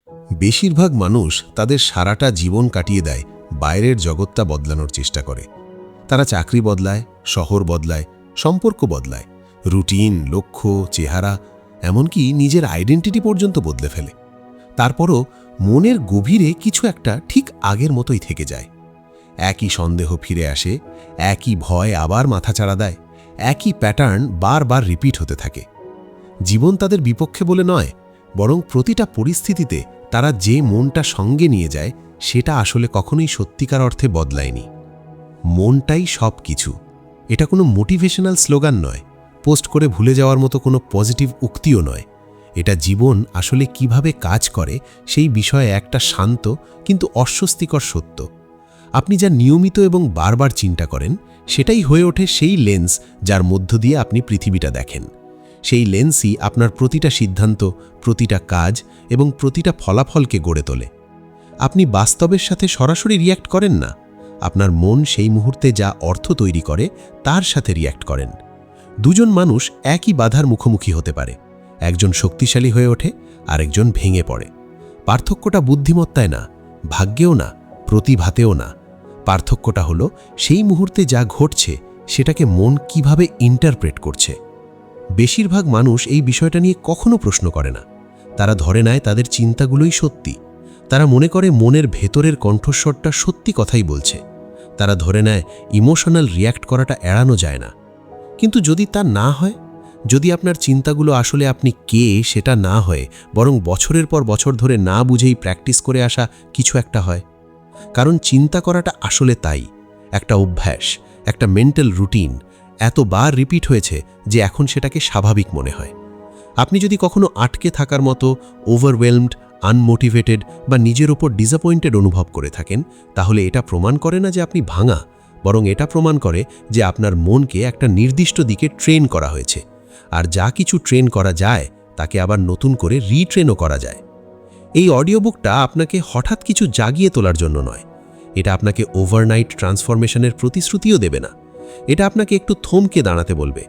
বেশিরভাগ মানুষ তাদের সারাটা জীবন কাটিয়ে দেয় বাইরের জগৎটা বদলানোর চেষ্টা করে। তারা চাকরি বদলায়, শহর বদলায়, সম্পর্ক বদলায়, রুটিন, লক্ষ্য, চেহারা, এমনকি নিজের আইডেন্টিটি পর্যন্ত বদলে ফেলে। তারপরও মনের গভীরে কিছু একটা ঠিক আগের মতোই থেকে যায়। একই সন্দেহ ফিরে আসে, একই ভয় আবার মাথাচাড়া দেয়, একই প্যাটার্ন বারবার রিপিট হতে থাকে। জীবন তাদের বিপক্ষে বলে নয়, বরং প্রতিটা পরিস্থিতিতে তারা যে মনটা সঙ্গে নিয়ে যায় সেটা আসলে কখনোই সত্যিকার অর্থে বদলায়নি। মনটাই সব কিছু, এটা কোনো মোটিভেশনাল স্লোগান নয়, পোস্ট করে ভুলে যাওয়ার মতো কোনো পজিটিভ উক্তিও নয়। এটা জীবন আসলে কিভাবে কাজ করে সেই বিষয়ে একটা শান্ত কিন্তু অস্বস্তিকর সত্য। আপনি যা নিয়মিত এবং বারবার চিন্তা করেন সেটাই হয়ে ওঠে সেই লেন্স যার মধ্য দিয়ে আপনি পৃথিবীটা দেখেন। সেই লেন্সই আপনার প্রতিটা সিদ্ধান্ত, প্রতিটা কাজ এবং প্রতিটা ফলাফলকে গড়ে তোলে। আপনি বাস্তবের সাথে সরাসরি রিয়্যাক্ট করেন না, আপনার মন সেই মুহূর্তে যা অর্থ তৈরি করে তার সাথে রিয়্যাক্ট করেন। দুজন মানুষ একই বাধার মুখোমুখি হতে পারে, একজন শক্তিশালী হয়ে ওঠে, আরেকজন ভেঙে পড়ে। পার্থক্যটা বুদ্ধিমত্তায় না, ভাগ্যেও না, প্রতিভাতেও না। পার্থক্যটা হলো সেই মুহূর্তে যা ঘটছে সেটাকে মন কিভাবে ইন্টারপ্রেট করছে। বেশিরভাগ মানুষ এই বিষয়টা নিয়ে কখনো প্রশ্ন করে না। তারা ধরে নেয় তাদের চিন্তাগুলোই সত্যি। তারা মনে করে মনের ভেতরের কণ্ঠস্বরটা সত্যি কথাই বলছে। তারা ধরে নেয় ইমোশনাল রিয়্যাক্ট করাটা এড়ানো যায় না। কিন্তু যদি তা না হয়, যদি আপনার চিন্তাগুলো আসলে আপনি কে সেটা না হয়ে বরং বছরের পর বছর ধরে না বুঝেই প্র্যাকটিস করে আসা কিছু একটা হয়। কারণ চিন্তা করাটা আসলে তাই, একটা অভ্যাস, একটা মেন্টাল রুটিন, এতবার রিপিট হয়েছে যে এখন সেটাকে স্বাভাবিক মনে হয়। আপনি যদি কখনো আটকে থাকার মতো, ওভারওয়েলমড, আনমোটিভেটেড বা নিজের ওপর ডিসঅ্যাপয়েন্টেড অনুভব করে থাকেন, তাহলে এটা প্রমাণ করে না যে আপনি ভাঙা, বরং এটা প্রমাণ করে যে আপনার মনকে একটা নির্দিষ্ট দিকে ট্রেন করা হয়েছে। আর যা কিছু ট্রেন করা যায় তাকে আবার নতুন করে রিট্রেনও করা যায়। এই অডিও বুকটা আপনাকে হঠাৎ কিছু জাগিয়ে তোলার জন্য নয়। এটা আপনাকে ওভারনাইট ট্রান্সফরমেশনের প্রতিশ্রুতিও দেবে না। এটা আপনাকে একটু থমকে দাঁড়াতে বলবে,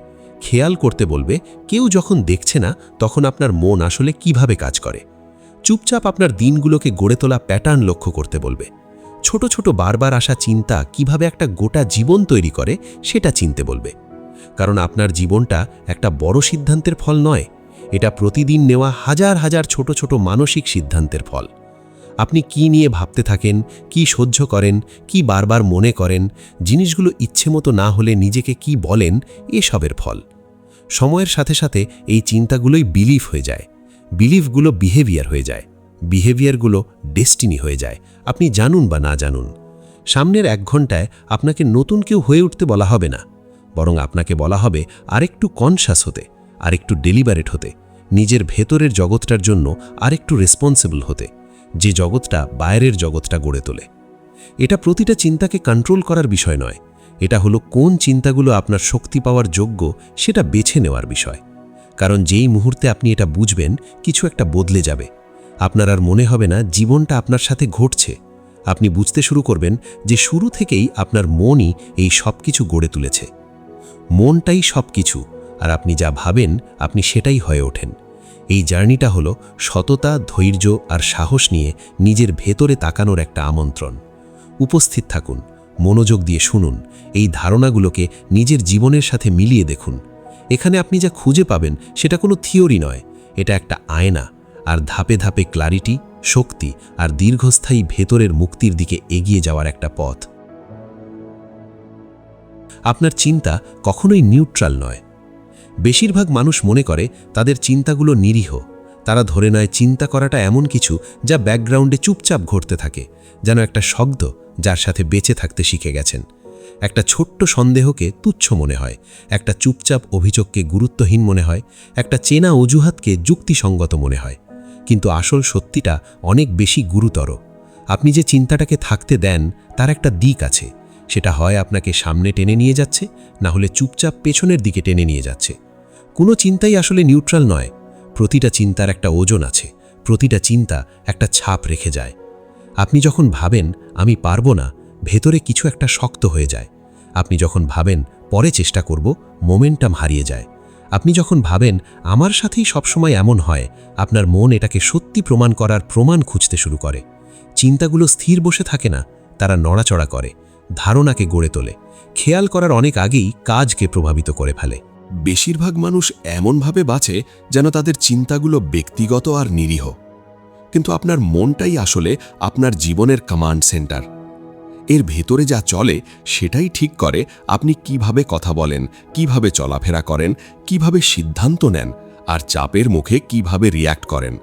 খেয়াল করতে বলবে কেউ যখন দেখছে না তখন আপনার মন আসলে কিভাবে কাজ করে। চুপচাপ আপনার দিনগুলোকে গড়ে তোলা প্যাটার্ন লক্ষ্য করতে বলবে। ছোট ছোট বারবার আসা চিন্তা কিভাবে একটা গোটা জীবন তৈরি করে সেটা চিনতে বলবে। কারণ আপনার জীবনটা একটা বড় সিদ্ধান্তের ফল নয়, এটা প্রতিদিন নেওয়া হাজার হাজার ছোট ছোট মানসিক সিদ্ধান্তের ফল। আপনি কি নিয়ে ভাবতে থাকেন, কি সহ্য করেন, কি বারবার মনে করেন, জিনিসগুলো ইচ্ছেমতো না হলে নিজেকে কি বলেন, এসবের ফল। সময়ের সাথে সাথে এই চিন্তাগুলোই বিলিফ হয়ে যায়, বিলিফগুলো বিহেভিয়ার হয়ে যায়, বিহেভিয়ারগুলো ডেস্টিনি হয়ে যায়, আপনি জানুন বা না জানুন। সামনের 1 ঘন্টায় আপনাকে নতুন কেউ হয়ে উঠতে বলা হবে না, বরং আপনাকে বলা হবে আরেকটু কনশাস হতে, আরেকটু ডেলিবারেট হতে, নিজের ভেতরের জগৎটার জন্য আরেকটু রেসপন্সিবল হতে, যে জগৎটা বাইরের জগৎটা গড়ে তোলে। এটা প্রতিটা চিন্তাকে কন্ট্রোল করার বিষয় নয়, এটা হলো কোন চিন্তাগুলো আপনার শক্তি পাওয়ার যোগ্য সেটা বেছে নেওয়ার বিষয়। কারণ যেই মুহূর্তে আপনি এটা বুঝবেন কিছু একটা বদলে যাবে। আপনার আর মনে হবে না জীবনটা আপনার সাথে ঘটছে। আপনি বুঝতে শুরু করবেন যে শুরু থেকেই আপনার মনই এই সব কিছু গড়ে তুলেছে। মনটাই সব কিছু, আর আপনি যা ভাবেন আপনি সেটাই হয়ে ওঠেন। এই জার্নিটা হলো সততা, ধৈর্য আর সাহস নিয়ে নিজের ভেতরে তাকানোর একটা আমন্ত্রণ। উপস্থিত থাকুন, মনোযোগ দিয়ে শুনুন, এই ধারণাগুলোকে নিজের জীবনের সাথে মিলিয়ে দেখুন। এখানে আপনি যা খুঁজে পাবেন সেটা কোনো থিওরি নয়, এটা একটা আয়না, আর ধাপে ধাপে ক্লারিটি, শক্তি আর দীর্ঘস্থায়ী ভেতরের মুক্তির দিকে এগিয়ে যাওয়ার একটা পথ। আপনার চিন্তা কখনোই নিউট্রাল নয়। বেশিরভাগ মানুষ মনে করে তাদের চিন্তাগুলো নিরীহ। তারা ধরে নেয় চিন্তা করাটা এমন কিছু যা ব্যাকগ্রাউন্ডে চুপচাপ ঘটতে থাকে, যেন একটা শব্দ যার সাথে বেঁচে থাকতে শিখে গেছেন। একটা ছোট্ট সন্দেহকে তুচ্ছ মনে হয়, একটা চুপচাপ অভিযোগকে গুরুত্বহীন মনে হয়, একটা চেনা অজুহাতকে যুক্তিসঙ্গত মনে হয়। কিন্তু আসল সত্যিটা অনেক বেশি গুরুতর। আপনি যে চিন্তাটাকে থাকতে দেন তার একটা দিক আছে, সেটা হয় আপনাকে সামনে টেনে নিয়ে যাচ্ছে, না হলে চুপচাপ পেছনের দিকে টেনে নিয়ে যাচ্ছে। কোনো চিন্তাই আসলে নিউট্রাল নয়। প্রতিটা চিন্তার একটা ওজন আছে, প্রতিটা চিন্তা একটা ছাপ রেখে যায়। আপনি যখন ভাবেন আমি পারবো না, ভেতরে কিছু একটা শক্ত হয়ে যায়। আপনি যখন ভাবেন পরে চেষ্টা করব, মোমেন্টাম হারিয়ে যায়। আপনি যখন ভাবেন আমার সাথেই সবসময় এমন হয়, আপনার মন এটাকে সত্যি প্রমাণ করার প্রমাণ খুঁজতে শুরু করে। চিন্তাগুলো স্থির বসে থাকে না, তারা নড়াচড়া করে, ধারণাকে গড়ে তোলে, খেয়াল করার অনেক আগেই কাজকে প্রভাবিত করে ফেলে। বেশিরভাগ মানুষ এমনভাবে বাঁচে যেন তাদের চিন্তাগুলো ব্যক্তিগত আর নিরীহ, কিন্তু আপনার মনটাই আসলে আপনার জীবনের কমান্ড সেন্টার। এর ভেতরে যা চলে সেটাই ঠিক করে আপনি কিভাবে কথা বলেন, কিভাবে চলাফেরা করেন, কিভাবে সিদ্ধান্ত নেন আর চাপের মুখে কিভাবে রিয়্যাক্ট করেন।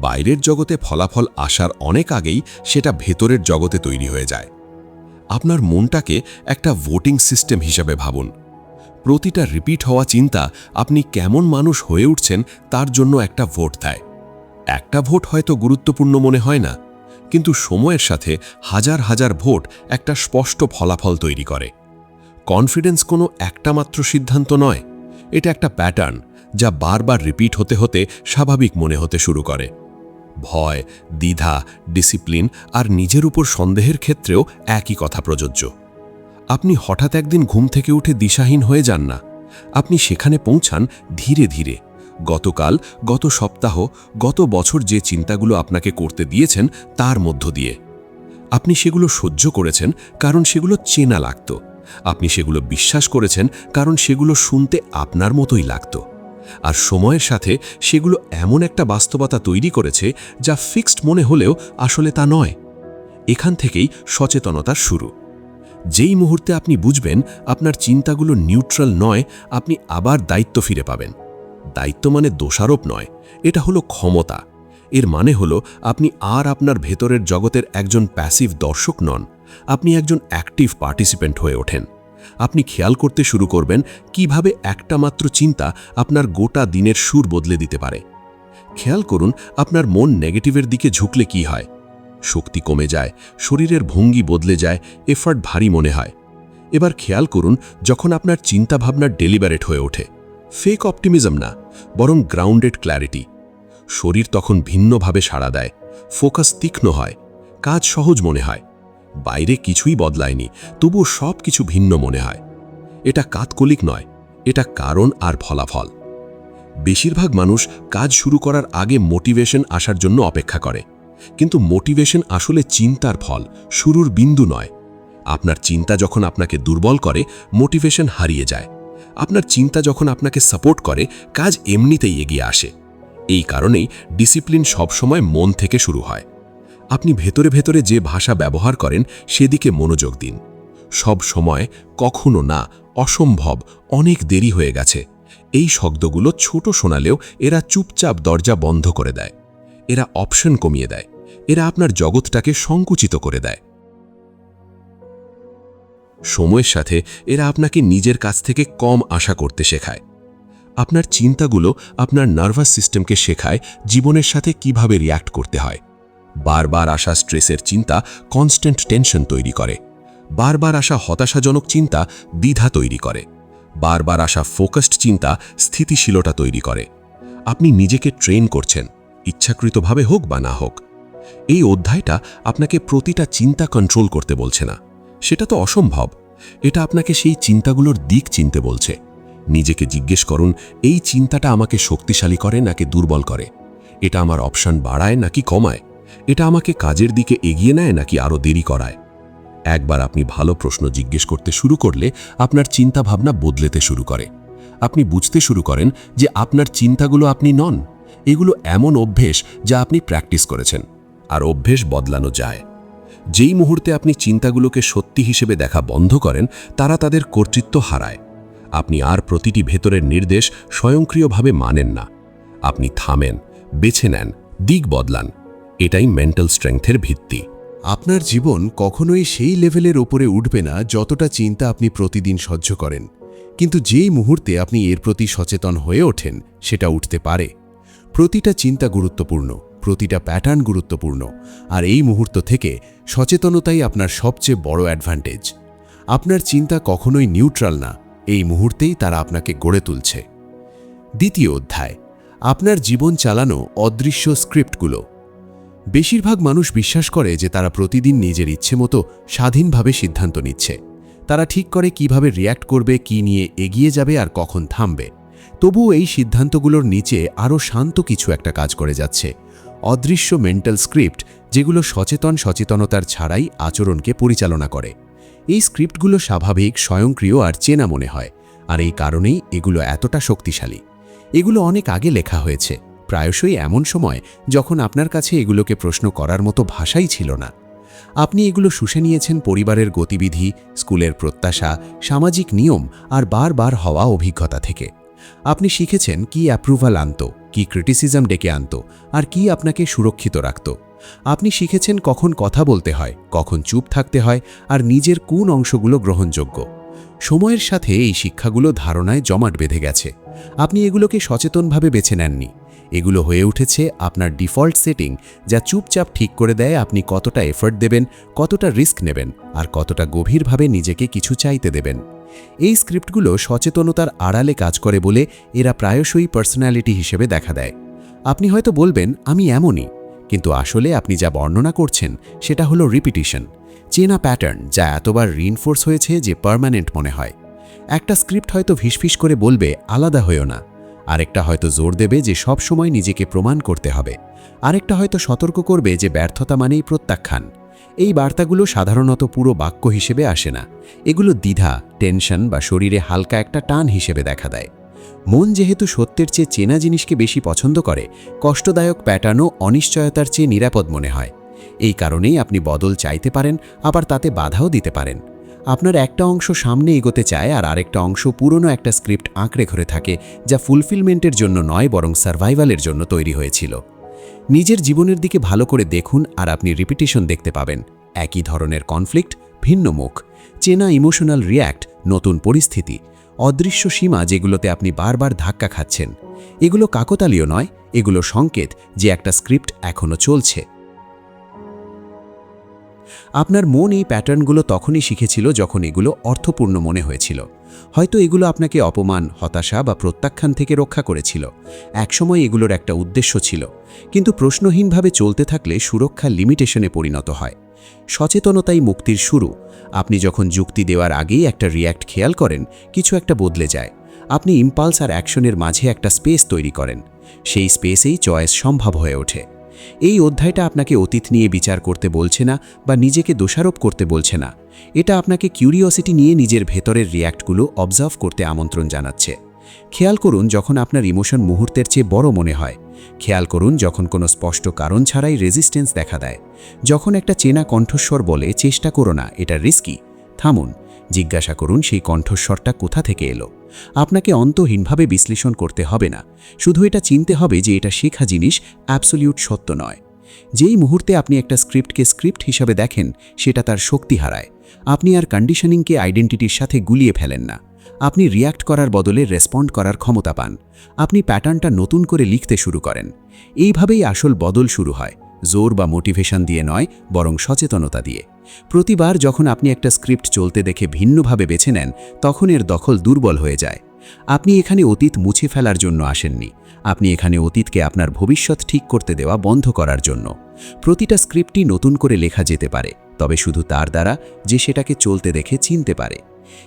বাইরের জগতে ফলাফল আসার অনেক আগেই সেটা ভেতরের জগতে তৈরি হয়ে যায়। আপনার মনটাকে একটা ভোটিং সিস্টেম হিসাবে ভাবুন। প্রতিটা রিপিট হওয়া চিন্তা আপনি কেমন মানুষ হয়ে উঠছেন তার জন্য একটা ভোট দেয়। একটা ভোট হয়তো গুরুত্বপূর্ণ মনে হয় না, কিন্তু সময়ের সাথে হাজার হাজার ভোট একটা স্পষ্ট ফলাফল তৈরি করে। কনফিডেন্স কোনো একটা মাত্র সিদ্ধান্ত নয়, এটা একটা প্যাটার্ন যা বারবার রিপিট হতে হতে স্বাভাবিক মনে হতে শুরু করে। ভয়, দ্বিধা, ডিসিপ্লিন আর নিজের উপর সন্দেহের ক্ষেত্রেও একই কথা প্রযোজ্য। আপনি হঠাৎ একদিন ঘুম থেকে উঠে দিশাহীন হয়ে যান না, আপনি সেখানে পৌঁছান ধীরে ধীরে। গতকাল, গত সপ্তাহ, গত বছর যে চিন্তাগুলো আপনাকে করতে দিয়েছেন তার মধ্য দিয়ে। আপনি সেগুলো সহ্য করেছেন কারণ সেগুলো চেনা লাগত। আপনি সেগুলো বিশ্বাস করেছেন কারণ সেগুলো শুনতে আপনার মতোই লাগত। আর সময়ের সাথে সেগুলো এমন একটা বাস্তবতা তৈরি করেছে যা ফিক্সড মনে হলেও আসলে তা নয়। এখান থেকেই সচেতনতার শুরু। যেই মুহূর্তে আপনি বুঝবেন আপনার চিন্তাগুলো নিউট্রাল নয়, আপনি আবার দায়িত্ব ফিরে পাবেন। দায়িত্ব মানে দোষারোপ নয়, এটা হলো ক্ষমতা। এর মানে হলো আপনি আর আপনার ভেতরের জগতের একজন প্যাসিভ দর্শক নন, আপনি একজন অ্যাক্টিভ পার্টিসিপেন্ট হয়ে ওঠেন। আপনি খেয়াল করতে শুরু করবেন কিভাবে একটা মাত্র চিন্তা আপনার গোটা দিনের সুর বদলে দিতে পারে। খেয়াল করুন আপনার মন নেগেটিভের দিকে ঝুঁকলে কি হয়। শক্তি কমে যায়, শরীরের ভঙ্গি বদলে যায়, এফার্ট ভারী মনে হয়। এবার খেয়াল করুন যখন আপনার চিন্তাভাবনা ডেলিবারেট হয়ে ওঠে, ফেক অপটিমিজম না, বরং গ্রাউন্ডেড ক্ল্যারিটি। শরীর তখন ভিন্নভাবে সাড়া দেয়, ফোকাস তীক্ষ্ণ হয়, কাজ সহজ মনে হয়। বাইরে কিছুই বদলায়নি, তবুও সব কিছু ভিন্ন মনে হয়। এটা কাতকলিক নয়, এটা কারণ আর ফলাফল। বেশিরভাগ মানুষ কাজ শুরু করার আগে মোটিভেশন আসার জন্য অপেক্ষা করে, কিন্তু মোটিভেশন আসলে চিন্তার ফল, শুরুর বিন্দু নয়। আপনার চিন্তা যখন আপনাকে দুর্বল করে, মোটিভেশন হারিয়ে যায়। আপনার চিন্তা যখন আপনাকে সাপোর্ট করে, কাজ এমনিতেই এগিয়ে আসে। এই কারণেই ডিসিপ্লিন সবসময় মন থেকে শুরু হয়। আপনি ভেতরে ভেতরে যে ভাষা ব্যবহার করেন সেদিকে মনোযোগ দিন। সব সময়, কখনো না, অসম্ভব, অনেক দেরি হয়ে গেছে, এই শব্দগুলো ছোট শোনালেও এরা চুপচাপ দরজা বন্ধ করে দেয়। এরা অপশন কমিয়ে দেয়, এরা আপনার জগৎটাকে সংকুচিত করে দেয়। সময়ের সাথে এরা আপনাকে নিজের কাছ থেকে কম আশা করতে শেখায়। আপনার চিন্তাগুলো আপনার নার্ভাস সিস্টেমকে শেখায় জীবনের সাথে কিভাবে রিয়্যাক্ট করতে হয়। বারবার আসা স্ট্রেসের চিন্তা কনস্ট্যান্ট টেনশন তৈরি করে। বারবার আসা হতাশাজনক চিন্তা দ্বিধা তৈরি করে। বারবার আসা ফোকাসড চিন্তা স্থিতিশীলতা তৈরি করে। আপনি নিজেকে ট্রেন করছেন, ইচ্ছাকৃতভাবে হোক বা না হোক। এই অধ্যায়টা আপনাকে প্রতিটা চিন্তা কন্ট্রোল করতে বলছে না, সেটা তো অসম্ভব। এটা আপনাকে সেই চিন্তাগুলোর দিক চিনতে বলছে। নিজেকে জিজ্ঞেস করুন, এই চিন্তাটা আমাকে শক্তিশালী করে নাকি দুর্বল করে? এটা আমার অপশন বাড়ায় নাকি কমায়? এটা আমাকে কাজের দিকে এগিয়ে নেয় নাকি আরও দেরি করায়? একবার আপনি ভালো প্রশ্ন জিজ্ঞেস করতে শুরু করলে আপনার চিন্তাভাবনা বদলেতে শুরু করে। আপনি বুঝতে শুরু করেন যে আপনার চিন্তাগুলো আপনি নন, এগুলো এমন অভ্যেস যা আপনি প্র্যাকটিস করেছেন। আর অভ্যেস বদলানো যায়। যেই মুহূর্তে আপনি চিন্তাগুলোকে সত্যি হিসেবে দেখা বন্ধ করেন, তারা তাদের কর্তৃত্ব হারায়। আপনি আর প্রতিটি ভেতরের নির্দেশ স্বয়ংক্রিয়ভাবে মানেন না। আপনি থামেন, বেছে নেন, দিক বদলান। এটাই মেন্টাল স্ট্রেংথের ভিত্তি। আপনার জীবন কখনোই সেই লেভেলের ওপরে উঠবে না যতটা চিন্তা আপনি প্রতিদিন সহ্য করেন, কিন্তু যেই মুহূর্তে আপনি এর প্রতি সচেতন হয়ে ওঠেন সেটা উঠতে পারে। প্রতিটা চিন্তা গুরুত্বপূর্ণ, প্রতিটা প্যাটার্ন গুরুত্বপূর্ণ, আর এই মুহূর্ত থেকে সচেতনতাই আপনার সবচেয়ে বড় অ্যাডভান্টেজ। আপনার চিন্তা কখনোই নিউট্রাল না, এই মুহূর্তেই তারা আপনাকে গড়ে তুলছে। দ্বিতীয় অধ্যায়, আপনার জীবন চালানো অদৃশ্য স্ক্রিপ্টগুলো। বেশিরভাগ মানুষ বিশ্বাস করে যে তারা প্রতিদিন নিজের ইচ্ছে মতো স্বাধীনভাবে সিদ্ধান্ত নিচ্ছে। তারা ঠিক করে কিভাবে রিয়্যাক্ট করবে, কি নিয়ে এগিয়ে যাবে আর কখন থামবে। তবুও এই সিদ্ধান্তগুলোর নিচে আরও শান্ত কিছু একটা কাজ করে যাচ্ছে, অদৃশ্য মেন্টাল স্ক্রিপ্ট, যেগুলো সচেতনতার ছাড়াই আচরণকে পরিচালনা করে। এই স্ক্রিপ্টগুলো স্বাভাবিক, স্বয়ংক্রিয় আর চেনা মনে হয়, আর এই কারণেই এগুলো এতটা শক্তিশালী। এগুলো অনেক আগে লেখা হয়েছে, প্রায়শই এমন সময় যখন আপনার কাছে এগুলোকে প্রশ্ন করার মতো ভাষাই ছিল না। আপনি এগুলো শুষে নিয়েছেন পরিবারের গতিবিধি, স্কুলের প্রত্যাশা, সামাজিক নিয়ম আর বারবার হওয়া অভিজ্ঞতা থেকে। আপনি শিখেছেন কি অ্যাপ্রুভাল আনত, কি ক্রিটিসিজম ডেকে আনত, আর কি আপনাকে সুরক্ষিত রাখত। আপনি শিখেছেন কখন কথা বলতে হয়, কখন চুপ থাকতে হয়, আর নিজের কোন অংশগুলো গ্রহণযোগ্য। সময়ের সাথে এই শিক্ষাগুলো ধারণায় জমাট বেঁধে গেছে। আপনি এগুলোকে সচেতনভাবে বেছে নেননি। এগুলো হয়ে উঠেছে আপনার ডিফল্ট সেটিং, যা চুপচাপ ঠিক করে দেয় আপনি কতটা এফর্ট দেবেন, কতটা রিস্ক নেবেন, আর কতটা গভীরভাবে নিজেকে কিছু চাইতে দেবেন। এই স্ক্রিপ্টগুলো সচেতনতার আড়ালে কাজ করে বলে এরা প্রায়শই পার্সোনালিটি হিসেবে দেখা দেয়। আপনি হয়তো বলবেন, আমি এমনই, কিন্তু আসলে আপনি যা বর্ণনা করছেন সেটা হলো রিপিটিশন, চেনা প্যাটার্ন, যা এতবার রিইনফোর্স হয়েছে যে পার্মানেন্ট মনে হয়। একটা স্ক্রিপ্ট হয়তো ফিসফিস করে বলবে, আলাদা হয়েও না। আরেকটা হয়তো জোর দেবে যে সব সময় নিজেকে প্রমাণ করতে হবে। আরেকটা হয়তো সতর্ক করবে যে ব্যর্থতা মানেই প্রত্যাখ্যান। এই বার্তাগুলো সাধারণত পুরো বাক্য হিসেবে আসে না। এগুলো দ্বিধা, টেনশন বা শরীরে হালকা একটা টান হিসেবে দেখা দেয়। মন যেহেতু সত্যের চেয়ে চেনা জিনিসকে বেশি পছন্দ করে, কষ্টদায়ক প্যাটার্নও অনিশ্চয়তার চেয়ে নিরাপদ মনে হয়। এই কারণেই আপনি বদল চাইতে পারেন, আবার তাতে বাধাও দিতে পারেন। আপনার একটা অংশ সামনে এগোতে চায়, আর আরেকটা অংশ পুরনো একটা স্ক্রিপ্ট আঁকড়ে ধরে থাকে, যা ফুলফিলমেন্টের জন্য নয় বরং সার্ভাইভালের জন্য তৈরি হয়েছিল। নিজের জীবনের দিকে ভালো করে দেখুন, আর আপনি রিপিটিশন দেখতে পাবেন। একই ধরনের কনফ্লিক্ট, ভিন্ন মুখ, চেনা ইমোশনাল রিয়্যাক্ট, নতুন পরিস্থিতি, অদৃশ্য সীমা যেগুলোতে আপনি বারবার ধাক্কা খাচ্ছেন। এগুলো কাকতালীয় নয়, এগুলো সংকেত যে একটা স্ক্রিপ্ট এখনও চলছে। আপনার মন এই প্যাটার্নগুলো তখনই শিখেছিল যখন এগুলো অর্থপূর্ণ মনে হয়েছিল। হয়তো এগুলো আপনাকে অপমান, হতাশা বা প্রত্যাখ্যান থেকে রক্ষা করেছিল। একসময় এগুলোর একটা উদ্দেশ্য ছিল, কিন্তু প্রশ্নহীনভাবে চলতে থাকলে সুরক্ষা লিমিটেশনে পরিণত হয়। সচেতনতাই মুক্তির শুরু। আপনি যখন যুক্তি দেওয়ার আগেই একটা রিয়্যাক্ট খেয়াল করেন, কিছু একটা বদলে যায়। আপনি ইম্পালস আর অ্যাকশনের মাঝে একটা স্পেস তৈরি করেন। সেই স্পেসেই চয়েস সম্ভব হয়ে ওঠে। এই অধ্যায়টা আপনাকে অতীত নিয়ে বিচার করতে বলছে না বা নিজেকে দোষারোপ করতে বলছে না। এটা আপনাকে কিউরিওসিটি নিয়ে নিজের ভেতরের রিয়্যাক্টগুলো অবজার্ভ করতে আমন্ত্রণ জানাচ্ছে। খেয়াল করুন যখন আপনার ইমোশন মুহূর্তের চেয়ে বড় মনে হয়। খেয়াল করুন যখন কোনো স্পষ্ট কারণ ছাড়াই রেজিস্ট্যান্স দেখা দেয়। যখন একটা চেনা কণ্ঠস্বর বলে, চেষ্টা করো না, এটা রিস্কি। থামুন, জিজ্ঞাসা করুন সেই কণ্ঠস্বরটা কোথা থেকে এলো। আপনাকে অন্তহীনভাবে বিশ্লেষণ করতে হবে না, শুধু এটা চিনতে হবে যে এটা শেখা জিনিস, অ্যাবসলিউট সত্য নয়। যেই মুহূর্তে আপনি একটা স্ক্রিপ্টকে স্ক্রিপ্ট হিসাবে দেখেন, সেটা তার শক্তি হারায়। আপনি আর কন্ডিশনিংকে আইডেন্টিটির সাথে গুলিয়ে ফেলেন না। আপনি রিয়্যাক্ট করার বদলে রেসপন্ড করার ক্ষমতা পান। আপনি প্যাটার্নটা নতুন করে লিখতে শুরু করেন। এইভাবেই আসল বদল শুরু হয়, জোর বা মোটিভেশন দিয়ে নয়, বরং সচেতনতা দিয়ে। প্রতিবার যখন আপনি একটা স্ক্রিপ্ট চলতে দেখে ভিন্নভাবে বেছে নেন, তখন এর দখল দুর্বল হয়ে যায়। আপনি এখানে অতীত মুছে ফেলার জন্য আসেননি, আপনি এখানে অতীতকে আপনার ভবিষ্যৎ ঠিক করতে দেওয়া বন্ধ করার জন্য। প্রতিটা স্ক্রিপ্টই নতুন করে লেখা যেতে পারে, তবে শুধু তার দ্বারা যে সেটাকে চলতে দেখে চিনতে পারে।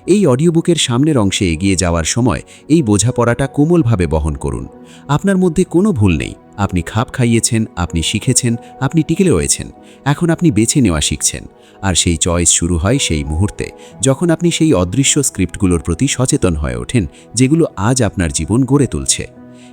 এই অডিওবুকের সামনের অংশে এগিয়ে যাওয়ার সময় এই বোঝাপড়াটা কোমলভাবে বহন করুন। আপনার মধ্যে কোনো ভুল নেই। আপনি খাপ খাইয়েছেন, আপনি শিখেছেন, আপনি টিকে রয়েছেন। এখন আপনি বেছে নেওয়া শিখছেন। আর সেই চয়েস শুরু হয় সেই মুহূর্তে যখন আপনি সেই অদৃশ্য স্ক্রিপ্টগুলোর প্রতি সচেতন হয়ে ওঠেন, যেগুলো আজ আপনার জীবন গড়ে তুলছে।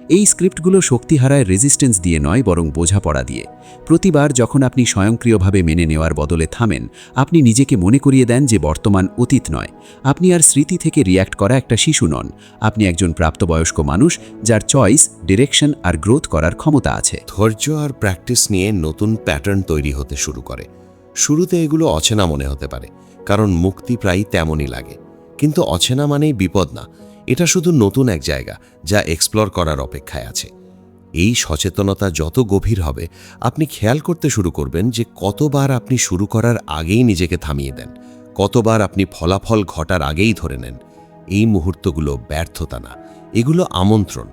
এই স্ক্রিপ্টগুলো শক্তি হারায় রেজিস্ট্যান্স দিয়ে নয়, বরং বোঝাপড়া দিয়ে। প্রতিবার যখন আপনি স্বয়ংক্রিয়ভাবে মেনে নেওয়ার বদলে থামেন, আপনি নিজেকে মনে করিয়ে দেন যে বর্তমান অতীত নয়। আপনি আর স্মৃতি থেকে রিয়্যাক্ট করা একটা শিশু নন। আপনি একজন প্রাপ্তবয়স্ক মানুষ, যার চয়েস, ডিরেকশন আর গ্রোথ করার ক্ষমতা আছে। ধৈর্য আর প্র্যাকটিস নিয়ে নতুন প্যাটার্ন তৈরি হতে শুরু করে। শুরুতে এগুলো অচেনা মনে হতে পারে, কারণ মুক্তি প্রায় তেমনই লাগে। কিন্তু অচেনা মানেই বিপদ না, এটা শুধু নতুন এক জায়গা যা এক্সপ্লোর করার অপেক্ষায় আছে। এই সচেতনতা যত গভীর হবে, আপনি খেয়াল করতে শুরু করবেন যে কতবার আপনি শুরু করার আগেই নিজেকে থামিয়ে দেন, কতবার আপনি ফলাফল ঘটার আগেই ধরে নেন। এই মুহূর্তগুলো ব্যর্থতা না, এগুলো আমন্ত্রণ।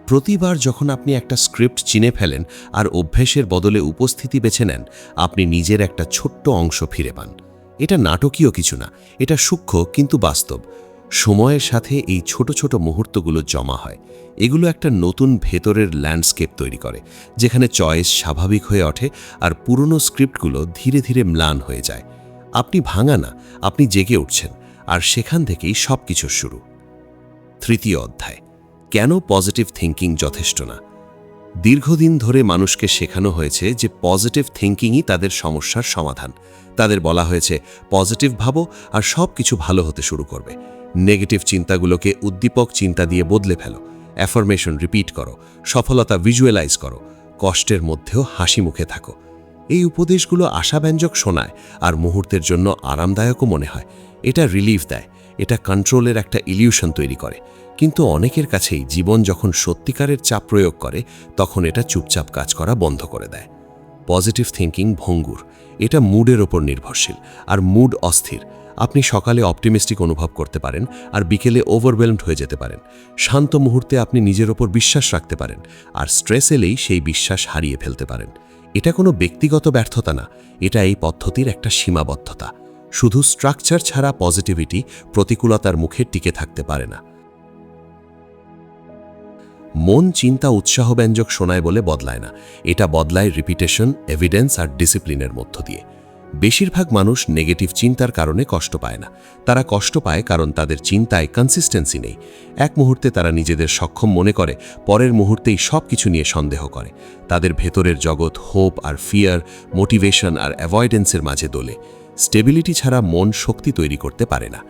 প্রতিবার যখন আপনি একটা স্ক্রিপ্ট চিনে ফেলেন আর অভ্যেসের বদলে উপস্থিতি বেছে নেন, আপনি নিজের একটা ছোট্ট অংশ ফিরে পান। এটা নাটকীয় কিছু না, এটা সূক্ষ্ম কিন্তু বাস্তব। সময়ের সাথে এই ছোট ছোট মুহূর্তগুলো জমা হয়। এগুলো একটা নতুন ভেতরের ল্যান্ডস্কেপ তৈরি করে, যেখানে চয়েস স্বাভাবিক হয়ে ওঠে আর পুরনো স্ক্রিপ্টগুলো ধীরে ধীরে ম্লান হয়ে যায়। আপনি ভাঙা না, আপনি জেগে উঠছেন, আর সেখান থেকেই সব কিছুর শুরু। তৃতীয় অধ্যায়, কেন পজিটিভ থিঙ্কিং যথেষ্ট না। দীর্ঘদিন ধরে মানুষকে শেখানো হয়েছে যে পজিটিভ থিঙ্কিংই তাদের সমস্যার সমাধান। তাদের বলা হয়েছে পজিটিভ ভাবো আর সব কিছু ভালো হতে শুরু করবে। নেগেটিভ চিন্তাগুলোকে উদ্দীপক চিন্তা দিয়ে বদলে ফেলো, অ্যাফার্মেশন রিপিট করো, সফলতা ভিজুয়ালাইজ করো, কষ্টের মধ্যেও হাসি মুখে থাকো। এই উপদেশগুলো আশাব্যঞ্জক শোনায় আর মুহূর্তের জন্য আরামদায়কও মনে হয়। এটা রিলিফ দেয়, এটা কন্ট্রোলের একটা ইলিউশন তৈরি করে। কিন্তু অনেকের কাছেই জীবন যখন সত্যিকারের চাপ প্রয়োগ করে, তখন এটা চুপচাপ কাজ করা বন্ধ করে দেয়। পজিটিভ থিঙ্কিং ভঙ্গুর, এটা মুডের ওপর নির্ভরশীল, আর মুড অস্থির। আপনি সকালে অপটিমিস্টিক অনুভব করতে পারেন আর বিকেলে ওভারওয়েলমড হয়ে যেতে পারেন। শান্ত মুহূর্তে আপনি নিজের ওপর বিশ্বাস রাখতে পারেন, আর স্ট্রেস এলেই সেই বিশ্বাস হারিয়ে ফেলতে পারেন। এটা কোনো ব্যক্তিগত ব্যর্থতা না, এটা এই পদ্ধতির একটা সীমাবদ্ধতা। শুধু স্ট্রাকচার ছাড়া পজিটিভিটি প্রতিকূলতার মুখে টিকে থাকতে পারে না। মন চিন্তা উৎসাহব্যঞ্জক শোনায় বলে বদলায় না, এটা বদলায় রিপিটেশন, এভিডেন্স আর ডিসিপ্লিনের মধ্য দিয়ে। বেশিরভাগ মানুষ নেগেটিভ চিন্তার কারণে কষ্ট পায় না, তারা কষ্ট পায় কারণ তাদের চিন্তায় কনসিস্টেন্সি নেই। এক মুহূর্তে তারা নিজেদের সক্ষম মনে করে, পরের মুহূর্তেই সব কিছু নিয়ে সন্দেহ করে। তাদের ভেতরের জগৎ হোপ আর ফিয়ার, মোটিভেশন আর অ্যাভয়েডেন্সের মাঝে দোলে। স্টেবিলিটি ছাড়া মন শক্তি তৈরি করতে পারে না।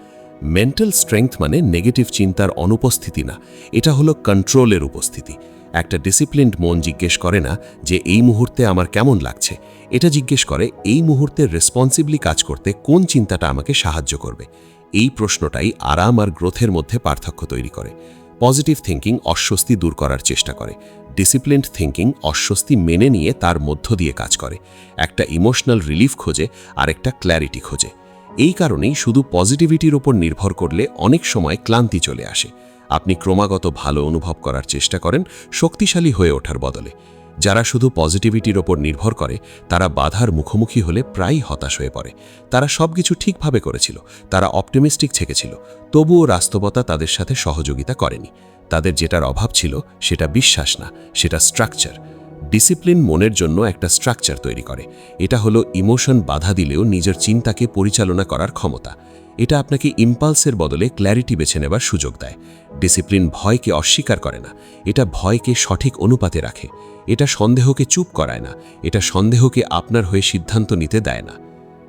মেন্টাল স্ট্রেংথ মানে নেগেটিভ চিন্তার অনুপস্থিতি না, এটা হলো কন্ট্রোলের উপস্থিতি। একটা ডিসিপ্লিনড মন জিজ্ঞেস করে না যে এই মুহূর্তে আমার কেমন লাগছে, এটা জিজ্ঞেস করে এই মুহূর্তে রেসপন্সিবলি কাজ করতে কোন চিন্তাটা আমাকে সাহায্য করবে। এই প্রশ্নটাই আরাম আর গ্রোথের মধ্যে পার্থক্য তৈরি করে। পজিটিভ থিঙ্কিং অস্বস্তি দূর করার চেষ্টা করে, ডিসিপ্লিনড থিঙ্কিং অস্বস্তি মেনে নিয়ে তার মধ্য দিয়ে কাজ করে। একটা ইমোশনাল রিলিফ খোঁজে আর একটা ক্ল্যারিটি খোঁজে। এই কারণেই শুধু পজিটিভিটির ওপর নির্ভর করলে অনেক সময় ক্লান্তি চলে আসে। আপনি ক্রমাগত ভালো অনুভব করার চেষ্টা করেন শক্তিশালী হয়ে ওঠার বদলে। যারা শুধু পজিটিভিটির ওপর নির্ভর করে, তারা বাধার মুখোমুখি হলে প্রায়ই হতাশ হয়ে পড়ে। তারা সব কিছু ঠিকভাবে করেছিল, তারা অপটিমিস্টিক ছেকেছিল, তবুও বাস্তবতা তাদের সাথে সহযোগিতা করেনি। তাদের যেটার অভাব ছিল সেটা বিশ্বাস না, সেটা স্ট্রাকচার। ডিসিপ্লিন মনের জন্য একটা স্ট্রাকচার তৈরি করে। এটা হলো ইমোশন বাধা দিলেও নিজের চিন্তাকে পরিচালনা করার ক্ষমতা। এটা আপনাকে ইম্পালসের বদলে ক্ল্যারিটি বেছে নেবার সুযোগ দেয়। ডিসিপ্লিন ভয়কে অস্বীকার করে না, এটা ভয়কে সঠিক অনুপাতে রাখে। এটা সন্দেহকে চুপ করায় না, এটা সন্দেহকে আপনার হয়ে সিদ্ধান্ত নিতে দেয় না।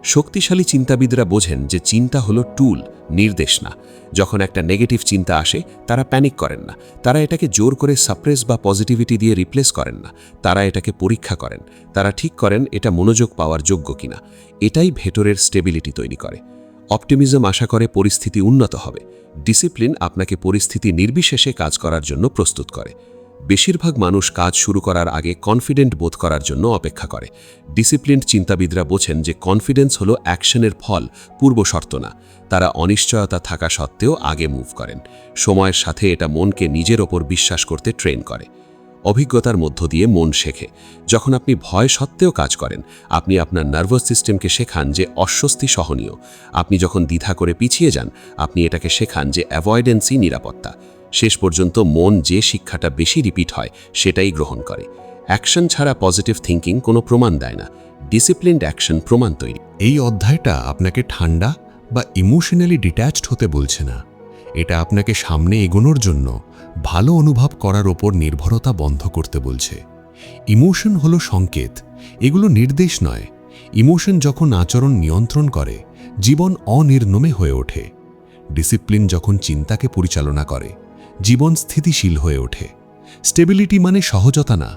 শক্তিশালী চিন্তাবিদরা বোঝেন যে চিন্তা হলো টুল, নির্দেশ না। যখন একটা নেগেটিভ চিন্তা আসে, তারা প্যানিক করেন না, তারা এটাকে জোর করে সাপ্রেস বা পজিটিভিটি দিয়ে রিপ্লেস করেন না, তারা এটাকে পরীক্ষা করেন। তারা ঠিক করেন এটা মনোযোগ পাওয়ার যোগ্য কিনা। এটাই ভেতরের স্টেবিলিটি তৈরি করে। অপটিমিজম আশা করে পরিস্থিতি উন্নত হবে। ডিসিপ্লিন আপনাকে পরিস্থিতি নির্বিশেষে কাজ করার জন্য প্রস্তুত করে। বেশিরভাগ মানুষ কাজ শুরু করার আগে কনফিডেন্ট বোধ করার জন্য অপেক্ষা করে। ডিসিপ্লিনড চিন্তাবিদরা বোঝেন যে কনফিডেন্স হলো অ্যাকশনের ফল, পূর্ব শর্ত না। তারা অনিশ্চয়তা থাকা সত্ত্বেও আগে মুভ করেন। সময়ের সাথে এটা মনকে নিজের ওপর বিশ্বাস করতে ট্রেন করে। অভিজ্ঞতার মধ্য দিয়ে মন শেখে। যখন আপনি ভয় সত্ত্বেও কাজ করেন, আপনি আপনার নার্ভাস সিস্টেমকে শেখান যে অস্বস্তি সহনীয়। আপনি যখন দ্বিধা করে পিছিয়ে যান, আপনি এটাকে শেখান যে অ্যাভয়েডেন্সই নিরাপত্তা। শেষ পর্যন্ত মন যে শিক্ষাটা বেশি রিপিট হয় সেটাই গ্রহণ করে। অ্যাকশন ছাড়া পজিটিভ থিঙ্কিং কোনো প্রমাণ দেয় না, ডিসিপ্লিনড অ্যাকশন প্রমাণ তৈরি। এই অধ্যায়টা আপনাকে ঠান্ডা বা ইমোশনালি ডিট্যাচড হতে বলছে না। এটা আপনাকে সামনে এগোনোর জন্য ভালো অনুভব করার ওপর নির্ভরতা বন্ধ করতে বলছে। ইমোশন হলো সংকেত, এগুলো নির্দেশ নয়। ইমোশন যখন আচরণ নিয়ন্ত্রণ করে, জীবন অনির্ণমে হয়ে ওঠে। ডিসিপ্লিন যখন চিন্তাকে পরিচালনা করে, জীবন স্থিতিশীল হয়ে ওঠে। স্টেবিলিটি মানে সহজতা না,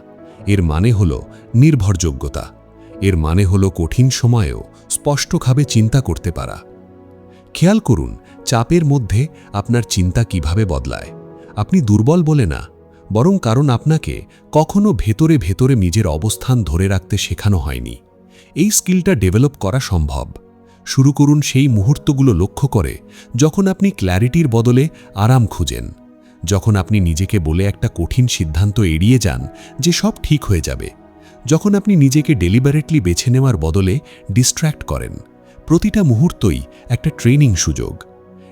এর মানে হলো নির্ভরযোগ্যতা। এর মানে হলো কঠিন সময়েও স্পষ্টভাবে চিন্তা করতে পারা। খেয়াল করুন চাপের মধ্যে আপনার চিন্তা কিভাবে বদলায়। আপনি দুর্বল বলে না, বরং কারণ আপনাকে কখনো ভেতরে ভেতরে নিজের অবস্থান ধরে রাখতে শেখানো হয়নি। এই স্কিলটা ডেভেলপ করা সম্ভব। শুরু করুন সেই মুহূর্তগুলো লক্ষ্য করে যখন আপনি ক্ল্যারিটির বদলে আরাম খুঁজেন, যখন আপনি নিজেকে বলে একটা কঠিন সিদ্ধান্ত এড়িয়ে যান যে সব ঠিক হয়ে যাবে, যখন আপনি নিজেকে ডেলিবারেটলি বেছে নেওয়ার বদলে ডিস্ট্র্যাক্ট করেন। প্রতিটা মুহূর্তই একটা ট্রেনিং সুযোগ।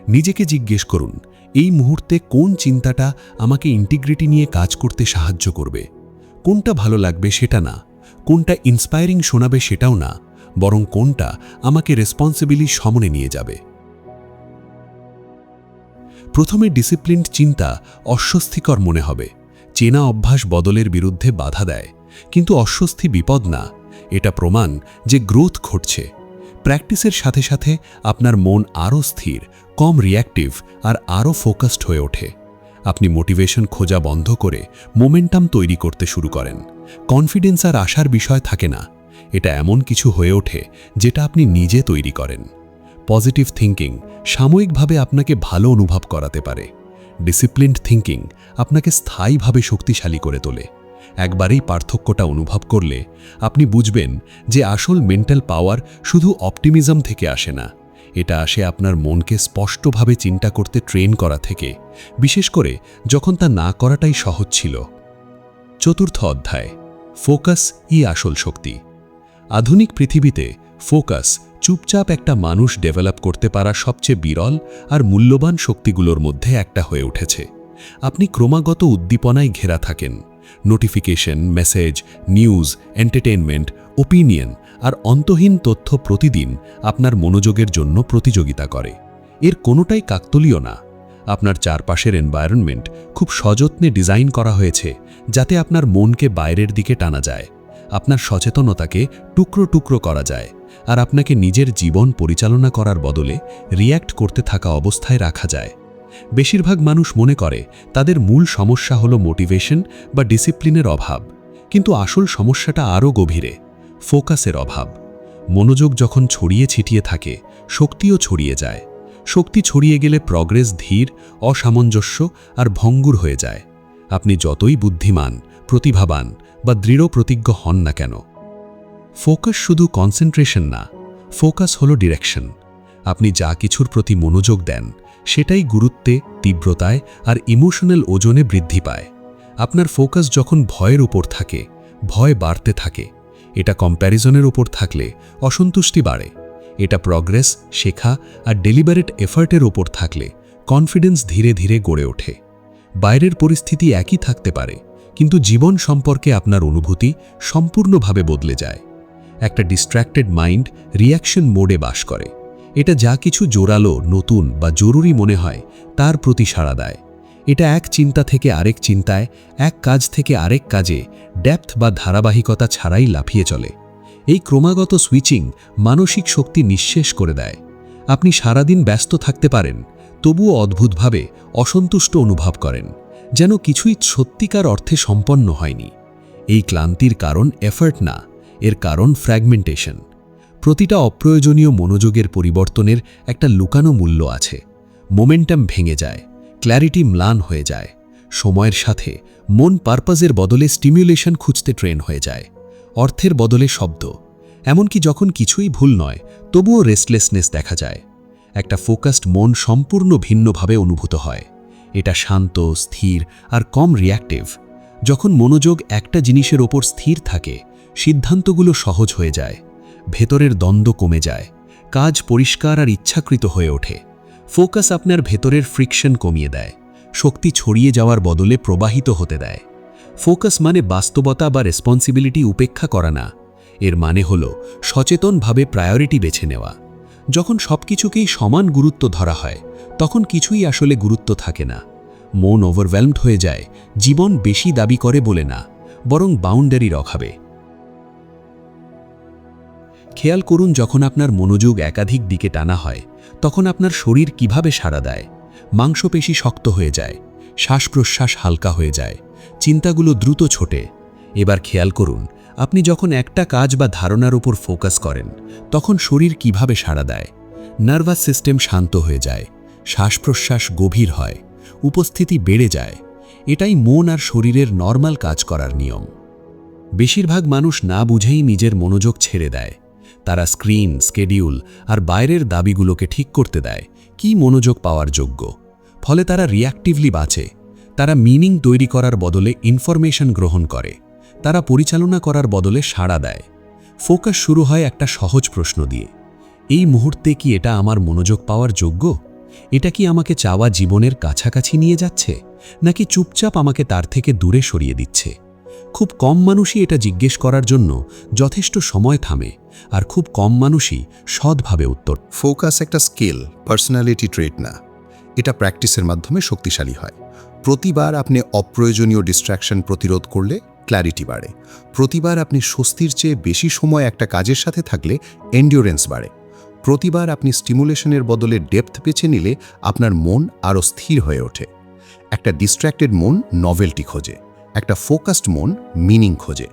নিজেকে জিজ্ঞেস করুন, এই মুহূর্তে কোন চিন্তাটা আমাকে ইন্টিগ্রিটি নিয়ে কাজ করতে সাহায্য করবে? কোনটা ভালো লাগবে সেটা না, কোনটা ইন্সপায়ারিং শোনাবে সেটাও না, বরং কোনটা আমাকে রেসপন্সিবিলি সমনে নিয়ে যাবে। প্রথমে ডিসিপ্লিনড চিন্তা অস্বস্তিকর মনে হবে, চেনা অভ্যাস বদলের বিরুদ্ধে বাধা দেয়, কিন্তু অস্বস্তি বিপদ না, এটা প্রমাণ যে গ্রোথ ঘটছে। প্র্যাকটিসের সাথে সাথে আপনার মন আরও স্থির, কম রিঅ্যাক্টিভ আর আরও ফোকাসড হয়ে ওঠে। আপনি মোটিভেশন খোঁজা বন্ধ করে মোমেন্টাম তৈরি করতে শুরু করেন। কনফিডেন্স আর আশার বিষয় থাকে না, এটা এমন কিছু হয়ে ওঠে যেটা আপনি নিজে তৈরি করেন। পজিটিভ থিঙ্কিং সাময়িকভাবে আপনাকে ভালো অনুভব করাতে পারে, ডিসিপ্লিনড থিঙ্কিং আপনাকে স্থায়ীভাবে শক্তিশালী করে তোলে। একবারেই পার্থক্যটা অনুভব করলে আপনি বুঝবেন যে আসল মেন্টাল পাওয়ার শুধু অপটিমিজম থেকে আসে না, এটা আসে আপনার মনকে স্পষ্টভাবে চিন্তা করতে ট্রেন করা থেকে, বিশেষ করে যখন তা না করাটাই সহজ ছিল। চতুর্থ অধ্যায়, ফোকাস আসল শক্তি। আধুনিক পৃথিবীতে ফোকাস চুপচাপ একটা মানুষ ডেভেলপ করতে পারা সবচেয়ে বিরল আর মূল্যবান শক্তিগুলোর মধ্যে একটা হয়ে উঠেছে। আপনি ক্রমাগত উদ্দীপনায় ঘেরা থাকেন, notification, message, news, entertainment, opinion আর অন্তহীন তথ্য প্রতিদিন আপনার মনোযোগের জন্য প্রতিযোগিতা করে। এর কোনোটাই কাকতালীয় না। আপনার চারপাশের এনভায়রনমেন্ট খুব সযত্নে ডিজাইন করা হয়েছে যাতে আপনার মনকে বাইরের দিকে টানা যায়, আপনার সচেতনতাকে টুকরো টুকরো করা যায়, আর আপনাকে নিজের জীবন পরিচালনা করার বদলে রিয়্যাক্ট করতে থাকা অবস্থায় রাখা যায়। বেশিরভাগ মানুষ মনে করে তাদের মূল সমস্যা হলো মোটিভেশন বা ডিসিপ্লিনের অভাব, কিন্তু আসল সমস্যাটা আরও গভীরে, ফোকাসের অভাব। মনোযোগ যখন ছড়িয়ে ছিটিয়ে থাকে, শক্তিও ছড়িয়ে যায়। শক্তি ছড়িয়ে গেলে প্রগ্রেস ধীর, অসামঞ্জস্য আর ভঙ্গুর হয়ে যায়। আপনি যতই বুদ্ধিমান, প্রতিভাবান বা দৃঢ় প্রতিজ্ঞ হন না কেন, ফোকাস শুধু কনসেন্ট্রেশন না, ফোকাস হলো ডিরেকশন। আপনি যা কিছুর প্রতি মনোযোগ দেন সেটাই গুরুত্বে, তীব্রতায় আর ইমোশনাল ওজনে বৃদ্ধি পায়। আপনার ফোকাস যখন ভয়ের উপর থাকে, ভয় বাড়তে থাকে। এটা কম্প্যারিজনের উপর থাকলে অসন্তুষ্টি বাড়ে। এটা প্রগ্রেস, শেখা আর ডেলিবারেট এফার্টের ওপর থাকলে কনফিডেন্স ধীরে ধীরে গড়ে ওঠে। বাইরের পরিস্থিতি একই থাকতে পারে, কিন্তু জীবন সম্পর্কে আপনার অনুভূতি সম্পূর্ণভাবে বদলে যায়। একটা ডিস্ট্র্যাক্টেড মাইন্ড রিঅ্যাকশন মোডে বাস করে। এটা যা কিছু জোরালো, নতুন বা জরুরি মনে হয় তার প্রতি সাড়া দেয়। এটা এক চিন্তা থেকে আরেক চিন্তায়, এক কাজ থেকে আরেক কাজে ডেপথ বা ধারাবাহিকতা ছাড়াই লাফিয়ে চলে। এই ক্রমাগত সুইচিং মানসিক শক্তি নিঃশেষ করে দেয়। আপনি সারাদিন ব্যস্ত থাকতে পারেন, তবুও অদ্ভুতভাবে অসন্তুষ্ট অনুভব করেন, যেন কিছুই সত্যিকার অর্থে সম্পন্ন হয়নি। এই ক্লান্তির কারণ এফার্ট না, এর কারণ ফ্র্যাগমেন্টেশন। প্রতিটা অপ্রয়োজনীয় মনোযোগের পরিবর্তনের একটা লুকানো মূল্য আছে। মোমেন্টাম ভেঙে যায়, ক্ল্যারিটি ম্লান হয়ে যায়। সময়ের সাথে মন পারপাজের বদলে স্টিমুলেশন খুঁজতে ট্রেন হয়ে যায়, অর্থের বদলে শব্দ। এমনকি যখন কিছুই ভুল নয়, তবুও রেস্টলেসনেস দেখা যায়। একটা ফোকাসড মন সম্পূর্ণ ভিন্নভাবে অনুভূত হয়। এটা শান্ত, স্থির আর কম রিঅ্যাক্টিভ। যখন মনোযোগ একটা জিনিসের ওপর স্থির থাকে, সিদ্ধান্তগুলো সহজ হয়ে যায়, ভেতরের দ্বন্দ্ব কমে যায়, কাজ পরিষ্কার আর ইচ্ছাকৃত হয়ে ওঠে। ফোকাস আপনার ভেতরের ফ্রিকশন কমিয়ে দেয়, শক্তি ছড়িয়ে যাওয়ার বদলে প্রবাহিত হতে দেয়। ফোকাস মানে বাস্তবতা বা রেসপন্সিবিলিটি উপেক্ষা করা না, এর মানে হল সচেতনভাবে প্রায়োরিটি বেছে নেওয়া। যখন সবকিছুকেই সমান গুরুত্ব ধরা হয়, তখন কিছুই আসলে গুরুত্ব থাকে না। মন ওভারওয়েলমড হয়ে যায়, জীবন বেশি দাবি করে বলে না, বরং বাউন্ডারির অভাবে। খেয়াল করুন, যখন আপনার মনোযোগ একাধিক দিকে টানা হয়, তখন আপনার শরীর কিভাবে সাড়া দেয়। মাংসপেশি শক্ত হয়ে যায়, শ্বাস প্রশ্বাস হালকা হয়ে যায়, চিন্তাগুলো দ্রুত ছোটে। এবার খেয়াল করুন, আপনি যখন একটা কাজ বা ধারণার উপর ফোকাস করেন, তখন শরীর কিভাবে সাড়া দেয়। নার্ভাস সিস্টেম শান্ত হয়ে যায়, শ্বাস প্রশ্বাস গভীর হয়, উপস্থিতি বেড়ে যায়। এটাই মন আর শরীরের নর্মাল কাজ করার নিয়ম। বেশিরভাগ মানুষ না বুঝেই নিজের মনোযোগ ছেড়ে দেয়। তারা স্ক্রিন, স্কেডিউল আর বাইরের দাবিগুলোকে ঠিক করতে দেয় কি মনোযোগ পাওয়ার যোগ্য। ফলে তারা রিঅ্যাক্টিভলি বাঁচে। তারা মিনিং তৈরি করার বদলে ইনফরমেশন গ্রহণ করে। তারা পরিচালনা করার বদলে সাড়া দেয়। ফোকাস শুরু হয় একটা সহজ প্রশ্ন দিয়ে, এই মুহূর্তে কি এটা আমার মনোযোগ পাওয়ার যোগ্য? এটা কি আমাকে চাওয়া জীবনের কাছাকাছি নিয়ে যাচ্ছে, নাকি চুপচাপ আমাকে তার থেকে দূরে সরিয়ে দিচ্ছে? খুব কম মানুষই এটা জিজ্ঞেস করার জন্য যথেষ্ট সময় থামে, আর খুব কম মানুষই সৎভাবে উত্তর। ফোকাস একটা স্কিল, পার্সোনালিটি ট্রেট না। এটা প্র্যাকটিসের মাধ্যমে শক্তিশালী হয়। প্রতিবার আপনি অপ্রয়োজনীয় ডিস্ট্র্যাকশন প্রতিরোধ করলে ক্ল্যারিটি বাড়ে। প্রতিবার আপনি স্বস্তির চেয়ে বেশি সময় একটা কাজের সাথে থাকলে এন্ডিওরেন্স বাড়ে। প্রতিবার আপনি স্টিমুলেশনের বদলে ডেপথ বেছে নিলে আপনার মন আরও স্থির হয়ে ওঠে। একটা ডিস্ট্র্যাক্টেড মন নভেলটি খোঁজে, একটা ফোকাসড মন মিনিং খোঁজে।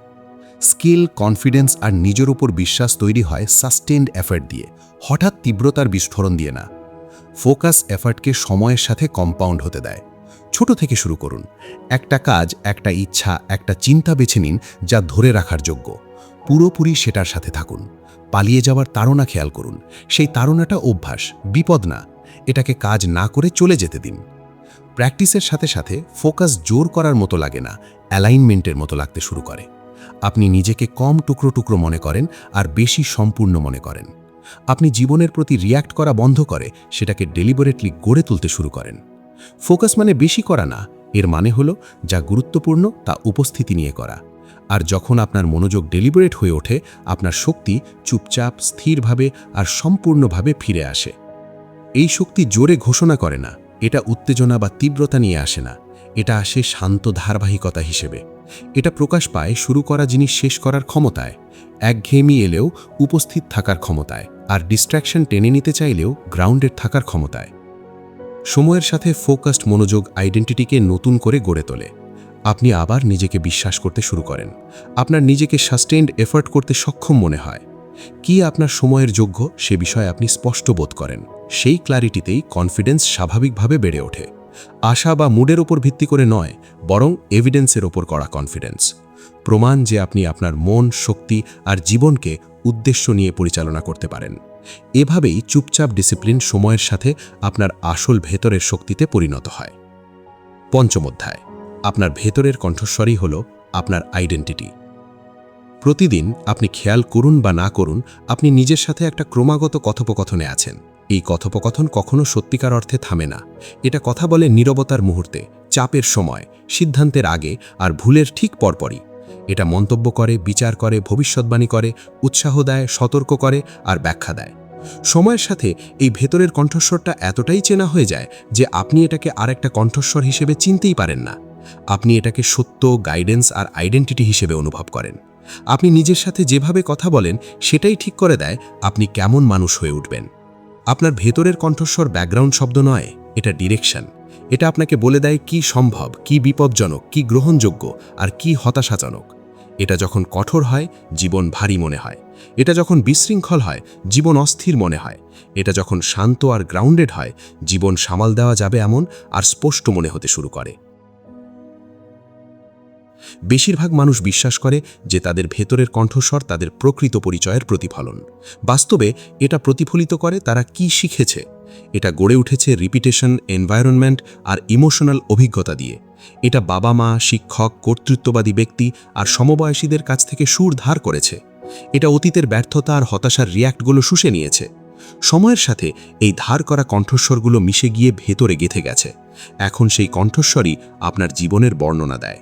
স্কিল, কনফিডেন্স আর নিজের উপর বিশ্বাস তৈরি হয় সাস্টেন্ড এফার্ট দিয়ে, হঠাৎ তীব্রতার বিস্ফোরণ দিয়ে না। ফোকাস এফার্টকে সময়ের সাথে কম্পাউন্ড হতে দেয়। ছোট থেকে শুরু করুন। একটা কাজ, একটা ইচ্ছা, একটা চিন্তা বেছে নিন যা ধরে রাখার যোগ্য। পুরোপুরি সেটার সাথে থাকুন। পালিয়ে যাওয়ার তাড়না খেয়াল করুন। সেই তাড়নাটা অভ্যাস, বিপদ না। এটাকে কাজ না করে চলে যেতে দিন। প্র্যাকটিসের সাথে সাথে ফোকাস জোর করার মতো লাগে না, অ্যালাইনমেন্টের মতো লাগতে শুরু করে। আপনি নিজেকে কম টুকরো টুকরো মনে করেন আর বেশি সম্পূর্ণ মনে করেন। আপনি জীবনের প্রতি রিয়্যাক্ট করা বন্ধ করে সেটাকে ডেলিবারেটলি গড়ে তুলতে শুরু করেন। ফোকাস মানে বেশি করা না, এর মানে হলো যা গুরুত্বপূর্ণ তা উপস্থিতি নিয়ে করা। আর যখন আপনার মনোযোগ ডেলিবারেট হয়ে ওঠে, আপনার শক্তি চুপচাপ, স্থিরভাবে আর সম্পূর্ণভাবে ফিরে আসে। এই শক্তি জোরে ঘোষণা করে না, এটা উত্তেজনা বা তীব্রতা নিয়ে আসে না, এটা আসে শান্ত ধারাবাহিকতা হিসেবে। এটা প্রকাশ পায় শুরু করা জিনিস শেষ করার ক্ষমতায়, একঘেয়েমি এলেও উপস্থিত থাকার ক্ষমতায়, আর ডিস্ট্র্যাকশন টেনে নিতে চাইলেও গ্রাউন্ডেড থাকার ক্ষমতায়। সময়ের সাথে ফোকাসড মনোযোগ আইডেন্টিটিকে নতুন করে গড়ে তোলে। আপনি আবার নিজেকে বিশ্বাস করতে শুরু করেন। আপনার নিজেকে সাস্টেইনড এফার্ট করতে সক্ষম মনে হয়। কি আপনার সময়ের যোগ্য সে বিষয়ে আপনি স্পষ্ট বোধ করেন। সেই ক্ল্যারিটিতেই কনফিডেন্স স্বাভাবিকভাবে বেড়ে ওঠে। আশা বা মুডের ওপর ভিত্তি করে নয়, বরং এভিডেন্সের ওপর করা কনফিডেন্স। প্রমাণ যে আপনি আপনার মন, শক্তি আর জীবনকে উদ্দেশ্য নিয়ে পরিচালনা করতে পারেন। এভাবেই চুপচাপ ডিসিপ্লিন সময়ের সাথে আপনার আসল ভেতরের শক্তিতে পরিণত হয়। পঞ্চম অধ্যায়, আপনার ভেতরের কণ্ঠস্বরই হল আপনার আইডেন্টিটি। প্রতিদিন আপনি খেয়াল করুন বা না করুন, আপনি নিজের সাথে একটা ক্রমাগত কথোপকথনে আছেন। এই কথোপকথন কখনো সত্যিকার অর্থে থামে না। এটা কথা বলে নীরবতার মুহূর্তে, চাপের সময়, সিদ্ধান্তের আগে আর ভুলের ঠিক পরপরই। এটা মন্তব্য করে, বিচার করে, ভবিষ্যৎবাণী করে, উৎসাহ দেয়, সতর্ক করে আর ব্যাখ্যা দেয়। সময়ের সাথে এই ভেতরের কণ্ঠস্বরটা এতটাই চেনা হয়ে যায় যে আপনি এটাকে আরেকটা কণ্ঠস্বর হিসেবে চিনতেই পারেন না। আপনি এটাকে সত্য, গাইডেন্স আর আইডেন্টিটি হিসেবে অনুভব করেন। আপনি নিজের সাথে যেভাবে কথা বলেন সেটাই ঠিক করে দেয় আপনি কেমন মানুষ হয়ে উঠবেন। আপনার ভেতরের কণ্ঠস্বর ব্যাকগ্রাউন্ড শব্দ নয়, এটা ডিরেকশন। এটা আপনাকে বলে দেয় কি সম্ভব, কি বিপজ্জনক, কি গ্রহণযোগ্য আর কি হতাশাজনক। এটা যখন কঠোর হয়, জীবন ভারী মনে হয়। এটা যখন বিশৃঙ্খল হয়, জীবন অস্থির মনে হয়। এটা যখন শান্ত আর গ্রাউন্ডেড হয়, জীবন সামাল দেওয়া যাবে এমন আর স্পষ্ট মনে হতে শুরু করে। বেশিরভাগ মানুষ বিশ্বাস করে যে তাদের ভেতরের কণ্ঠস্বর তাদের প্রকৃত পরিচয়ের প্রতিফলন। বাস্তবে এটা প্রতিফলিত করে তারা কি শিখেছে। এটা গড়ে উঠেছে রিপিটেশন, এনভায়রনমেন্ট আর ইমোশনাল অভিজ্ঞতা দিয়ে। এটা বাবা মা, শিক্ষক, কর্তৃত্ববাদী ব্যক্তি আর সমবয়সীদের কাছ থেকে সুর ধার করেছে। এটা অতীতের ব্যর্থতা আর হতাশার রিয়্যাক্টগুলো শুষে নিয়েছে। সময়ের সাথে এই ধার করা কণ্ঠস্বরগুলো মিশে গিয়ে ভেতরে গেঁথে গেছে। এখন সেই কণ্ঠস্বরই আপনার জীবনের বর্ণনা দেয়।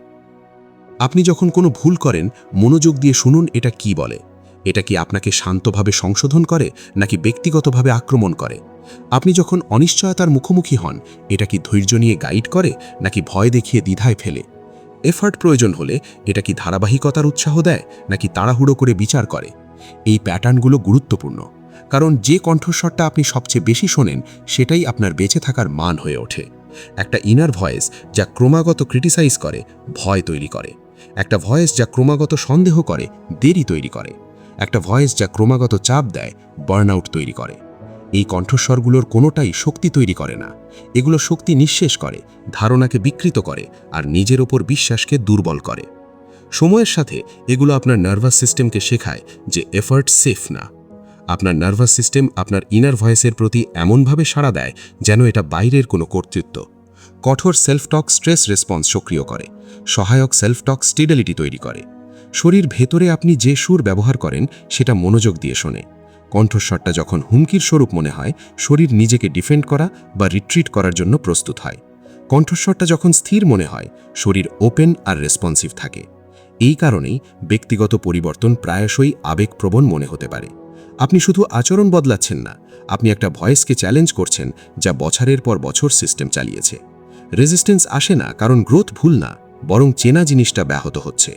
আপনি যখন কোনো ভুল করেন, মনোযোগ দিয়ে শুনুন এটা কি বলে। এটা কি আপনাকে শান্তভাবে সংশোধন করে নাকি ব্যক্তিগতভাবে আক্রমণ করে? আপনি যখন অনিশ্চয়তার মুখোমুখি হন, এটা কি ধৈর্য নিয়ে গাইড করে নাকি ভয় দেখিয়ে দ্বিধায় ফেলে? এফার্ট প্রয়োজন হলে এটা কি ধারাবাহিকতার উৎসাহ দেয় নাকি তাড়াহুড়ো করে বিচার করে? এই প্যাটার্নগুলো গুরুত্বপূর্ণ, কারণ যে কণ্ঠস্বরটা আপনি সবচেয়ে বেশি শোনেন সেটাই আপনার বেঁচে থাকার মান হয়ে ওঠে। একটা ইনার ভয়েস যা ক্রমাগত ক্রিটিসাইজ করে, ভয় তৈরি করে। একটা ভয়েস যা ক্রমাগত সন্দেহ করে, দেরি তৈরি করে। একটা ভয়েস যা ক্রমাগত চাপ দেয়, বার্নআউট তৈরি করে। এই কণ্ঠস্বরগুলোর কোনোটাই শক্তি তৈরি করে না। এগুলো শক্তি নিঃশেষ করে, ধারণাকে বিকৃত করে আর নিজের ওপর বিশ্বাসকে দুর্বল করে। সময়ের সাথে এগুলো আপনার নার্ভাস সিস্টেমকে শেখায় যে এফার্ট সেফ না। আপনার নার্ভাস সিস্টেম আপনার ইনার ভয়েসের প্রতি এমনভাবে সাড়া দেয় যেন এটা বাইরের কোনো কর্তৃত্ব। কঠোর সেলফ টক স্ট্রেস রেসপন্স সক্রিয় করে, সহায়ক সেলফ টক স্টেবিলিটি তৈরি করে। শরীর ভেতরে আপনি যে সুর ব্যবহার করেন সেটা মনোযোগ দিয়ে শোনে। কণ্ঠস্বরটা যখন হুমকির স্বরূপ মনে হয়, শরীর নিজেকে ডিফেন্ড করা বা রিট্রিট করার জন্য প্রস্তুত হয়। কণ্ঠস্বরটা যখন স্থির মনে হয়, শরীর ওপেন আর রেসপন্সিভ থাকে। এই কারণেই ব্যক্তিগত পরিবর্তন প্রায়শই আবেগপ্রবণ মনে হতে পারে। আপনি শুধু আচরণ বদলাচ্ছেন না, আপনি একটা ভয়েসকে চ্যালেঞ্জ করছেন যা বছরের পর বছর সিস্টেম চালিয়েছে। রেজিস্ট্যান্স আসে না কারণ গ্রোথ ভুল না, বরং চেনা জিনিসটা ব্যাহত হচ্ছে।